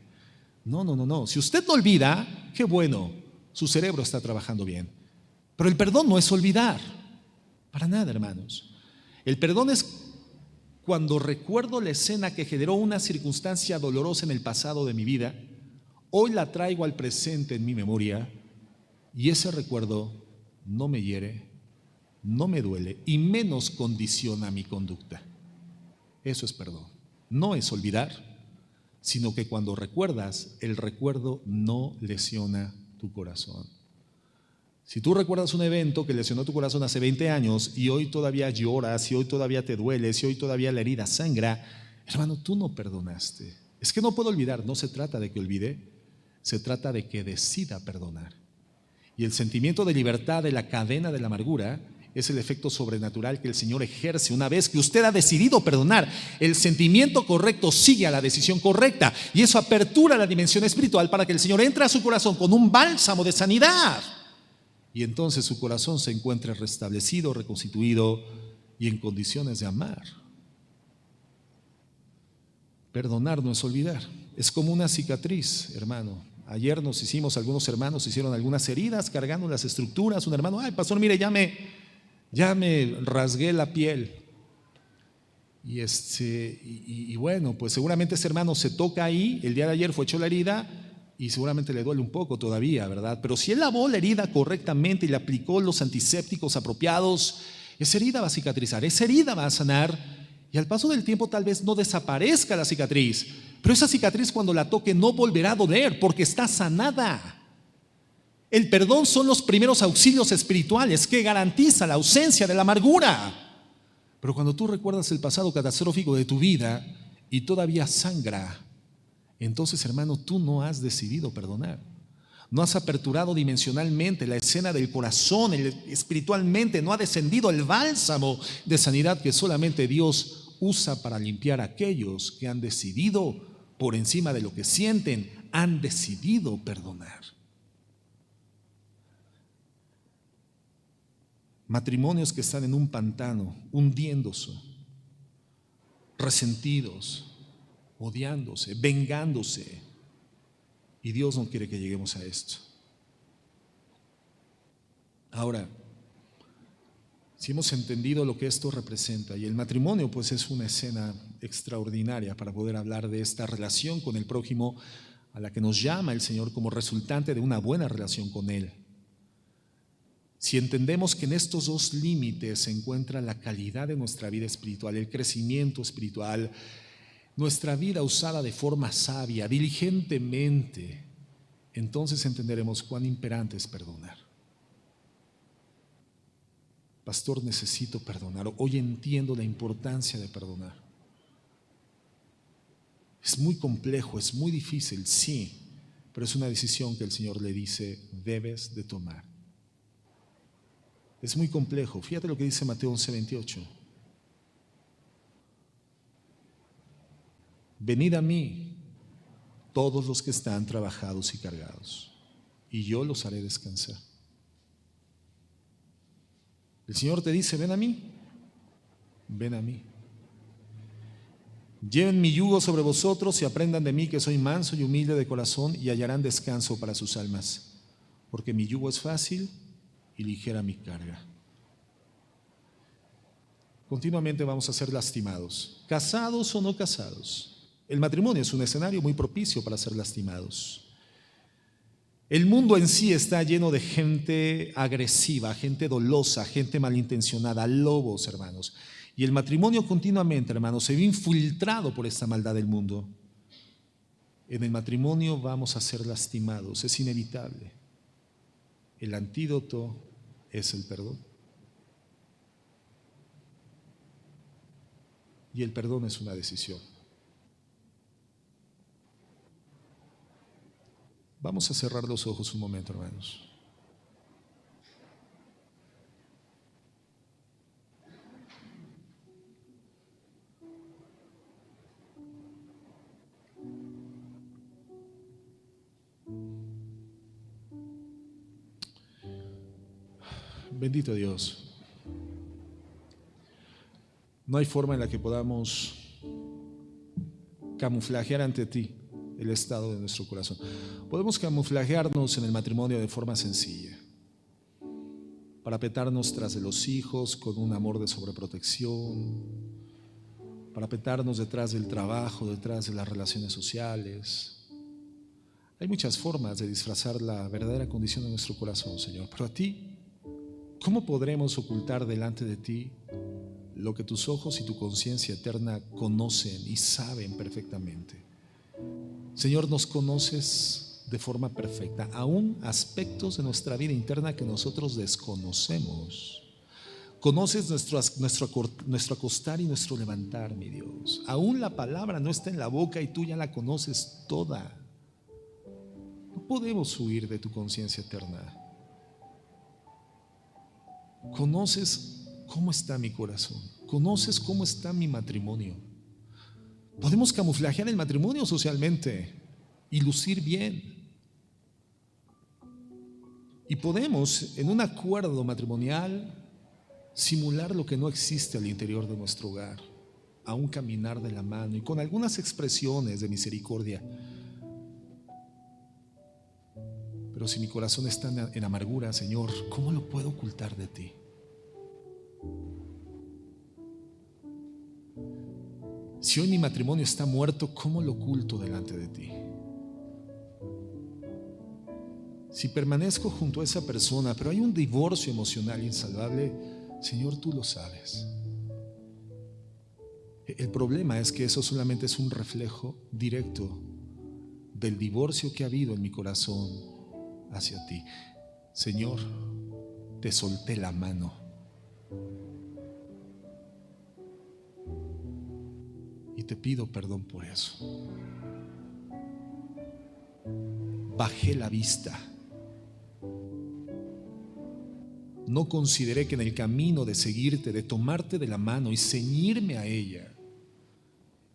No. Si usted no olvida, qué bueno, su cerebro está trabajando bien. Pero el perdón no es olvidar. Para nada, hermanos. El perdón es cuando recuerdo la escena que generó una circunstancia dolorosa en el pasado de mi vida, hoy la traigo al presente en mi memoria y ese recuerdo no me hiere, no me duele y menos condiciona mi conducta. Eso es perdón. No es olvidar, sino que cuando recuerdas, el recuerdo no lesiona tu corazón. Si tú recuerdas un evento que lesionó tu corazón hace 20 años y hoy todavía lloras, y hoy todavía te dueles, y hoy todavía la herida sangra, hermano, tú no perdonaste. Es que no puedo olvidar. No se trata de que olvide, se trata de que decida perdonar. Y el sentimiento de libertad de la cadena de la amargura es el efecto sobrenatural que el Señor ejerce una vez que usted ha decidido perdonar. El sentimiento correcto sigue a la decisión correcta y eso apertura la dimensión espiritual para que el Señor entre a su corazón con un bálsamo de sanidad. Y entonces su corazón se encuentre restablecido, reconstituido y en condiciones de amar. Perdonar no es olvidar. Es como una cicatriz, hermano. Ayer algunos hermanos hicieron algunas heridas cargando las estructuras. Un hermano: ay, pastor, mire, ya me rasgué la piel. Y bueno, pues seguramente ese hermano se toca ahí. El día de ayer fue hecho la herida y seguramente le duele un poco todavía, ¿verdad? Pero si él lavó la herida correctamente y le aplicó los antisépticos apropiados, esa herida va a cicatrizar, esa herida va a sanar y al paso del tiempo tal vez no desaparezca la cicatriz, pero esa cicatriz cuando la toque no volverá a doler porque está sanada. El perdón son los primeros auxilios espirituales que garantizan la ausencia de la amargura. Pero cuando tú recuerdas el pasado catastrófico de tu vida y todavía sangra, entonces, hermano, tú no has decidido perdonar. No has aperturado dimensionalmente la escena del corazón, espiritualmente no ha descendido el bálsamo de sanidad que solamente Dios usa para limpiar a aquellos que han decidido, por encima de lo que sienten, han decidido perdonar. Matrimonios que están en un pantano, hundiéndose, resentidos, odiándose, vengándose. Y Dios no quiere que lleguemos a esto. Ahora, si hemos entendido lo que esto representa, y el matrimonio pues es una escena extraordinaria para poder hablar de esta relación con el prójimo a la que nos llama el Señor como resultante de una buena relación con Él. Si entendemos que en estos dos límites se encuentra la calidad de nuestra vida espiritual, el crecimiento espiritual, nuestra vida usada de forma sabia, diligentemente, entonces entenderemos cuán imperante es perdonar. Pastor, necesito perdonar. Hoy entiendo la importancia de perdonar. Es muy complejo, es muy difícil, sí, pero es una decisión que el Señor le dice, debes de tomar. Es muy complejo. Fíjate lo que dice Mateo 11:28. Venid a mí, todos los que están trabajados y cargados, y yo los haré descansar. El Señor te dice, ven a mí, ven a mí. Lleven mi yugo sobre vosotros y aprendan de mí que soy manso y humilde de corazón y hallarán descanso para sus almas, porque mi yugo es fácil y ligera mi carga. Continuamente vamos a ser lastimados, casados o no casados. El matrimonio es un escenario muy propicio para ser lastimados. El mundo en sí está lleno de gente agresiva, gente dolosa, gente malintencionada, lobos, hermanos. Y el matrimonio continuamente, hermanos, se ve infiltrado por esta maldad del mundo. En el matrimonio vamos a ser lastimados, es inevitable. El antídoto es el perdón. Y el perdón es una decisión. Vamos a cerrar los ojos un momento, hermanos. Bendito Dios. No hay forma en la que podamos camuflajear ante ti el estado de nuestro corazón. Podemos camuflajearnos en el matrimonio de forma sencilla, parapetarnos tras de los hijos con un amor de sobreprotección, parapetarnos detrás del trabajo, detrás de las relaciones sociales. Hay muchas formas de disfrazar la verdadera condición de nuestro corazón, Señor, pero a ti, ¿cómo podremos ocultar delante de ti lo que tus ojos y tu conciencia eterna conocen y saben perfectamente? Señor, nos conoces de forma perfecta, aún aspectos de nuestra vida interna que nosotros desconocemos. Conoces nuestro acostar y nuestro levantar, mi Dios. Aún la palabra no está en la boca y tú ya la conoces toda. No podemos huir de tu conciencia eterna. Conoces cómo está mi corazón. Conoces cómo está mi matrimonio. Podemos camuflajear el matrimonio socialmente y lucir bien. Y podemos, en un acuerdo matrimonial, simular lo que no existe al interior de nuestro hogar, aún caminar de la mano y con algunas expresiones de misericordia. Pero si mi corazón está en amargura, Señor, ¿cómo lo puedo ocultar de ti? Si hoy mi matrimonio está muerto, ¿cómo lo oculto delante de ti? Si permanezco junto a esa persona, pero hay un divorcio emocional insalvable, Señor, tú lo sabes. El problema es que eso solamente es un reflejo directo del divorcio que ha habido en mi corazón hacia ti. Señor, te solté la mano. Y te pido perdón por eso. Bajé la vista. No consideré que en el camino de seguirte, de tomarte de la mano y ceñirme a ella,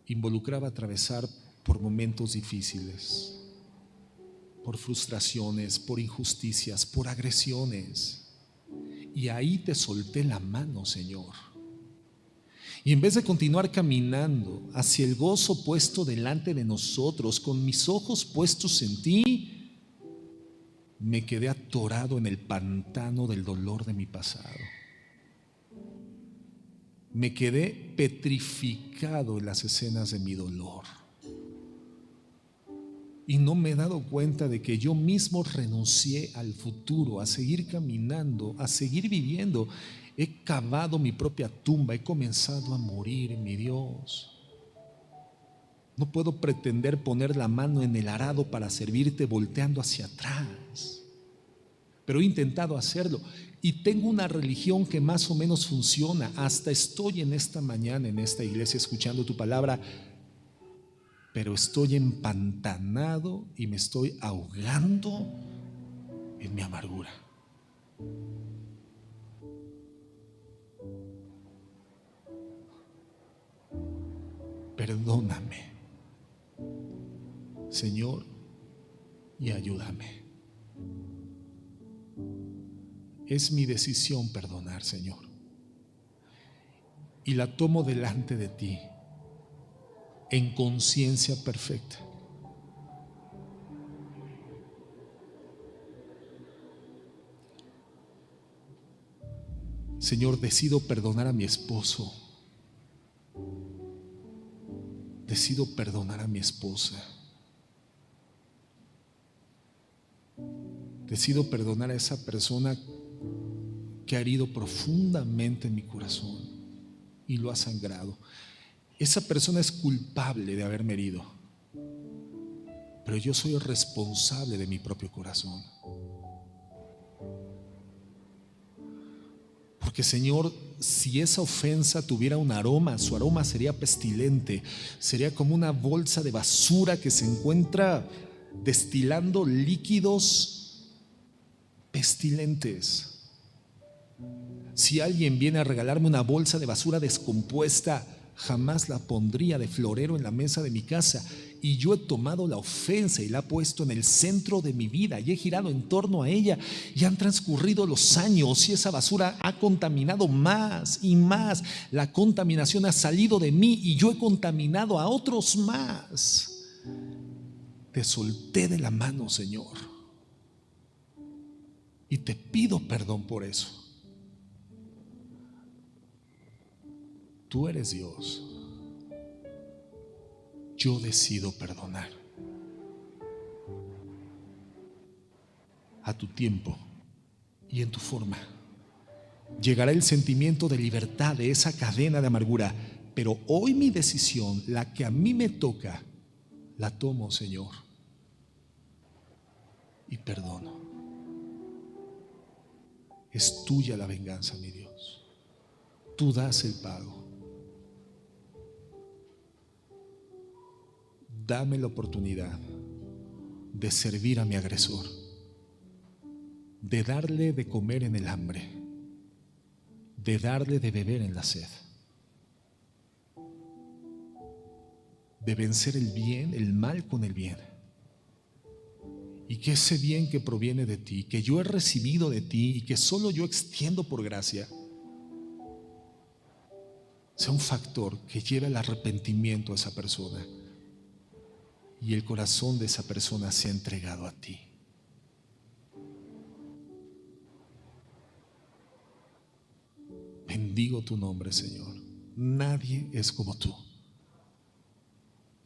involucraba atravesar por momentos difíciles, por frustraciones, por injusticias, por agresiones. Y ahí te solté la mano, Señor. Y en vez de continuar caminando hacia el gozo puesto delante de nosotros, con mis ojos puestos en ti, me quedé atorado en el pantano del dolor de mi pasado. Me quedé petrificado en las escenas de mi dolor. Y no me he dado cuenta de que yo mismo renuncié al futuro, a seguir caminando, a seguir viviendo. He cavado mi propia tumba, he comenzado a morir, mi Dios. No puedo pretender poner la mano en el arado para servirte volteando hacia atrás. Pero he intentado hacerlo y tengo una religión que más o menos funciona. Hasta estoy en esta mañana en esta iglesia escuchando tu palabra, pero estoy empantanado y me estoy ahogando en mi amargura. Perdóname, Señor, y ayúdame. Es mi decisión perdonar, Señor, y la tomo delante de ti en conciencia perfecta. Señor, decido perdonar a mi esposo. Decido perdonar a mi esposa. Decido perdonar a esa persona que ha herido profundamente en mi corazón y lo ha sangrado. Esa persona es culpable de haberme herido, pero yo soy responsable de mi propio corazón. Porque, Señor, si esa ofensa tuviera un aroma, su aroma sería pestilente, sería como una bolsa de basura que se encuentra destilando líquidos pestilentes. Si alguien viene a regalarme una bolsa de basura descompuesta, jamás la pondría de florero en la mesa de mi casa. Y yo he tomado la ofensa y la he puesto en el centro de mi vida y he girado en torno a ella, y han transcurrido los años y esa basura ha contaminado más y más. La contaminación ha salido de mí y yo he contaminado a otros más. Te solté de la mano, Señor, y te pido perdón por eso. Tú eres Dios. Yo decido perdonar. A tu tiempo y en tu forma llegará el sentimiento de libertad de esa cadena de amargura, pero hoy mi decisión, la que a mí me toca, la tomo, Señor, y perdono. Es tuya la venganza, mi Dios. Tú das el pago. Dame la oportunidad de servir a mi agresor, de darle de comer en el hambre, de darle de beber en la sed, de vencer el bien, el mal con el bien. Y que ese bien que proviene de ti, que yo he recibido de ti y que solo yo extiendo por gracia, sea un factor que lleve al arrepentimiento a esa persona y el corazón de esa persona sea entregado a ti. Bendigo tu nombre, Señor. Nadie es como tú.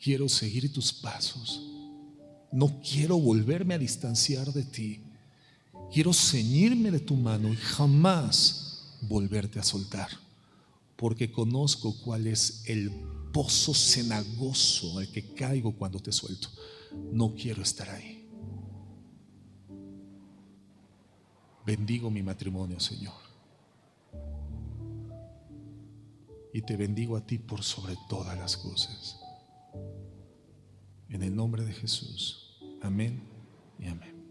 Quiero seguir tus pasos. No quiero volverme a distanciar de ti. Quiero ceñirme de tu mano y jamás volverte a soltar, porque conozco cuál es el pozo cenagoso al que caigo cuando te suelto. No quiero estar ahí. Bendigo mi matrimonio, Señor. Y te bendigo a ti por sobre todas las cosas. En el nombre de Jesús. Amén y amén.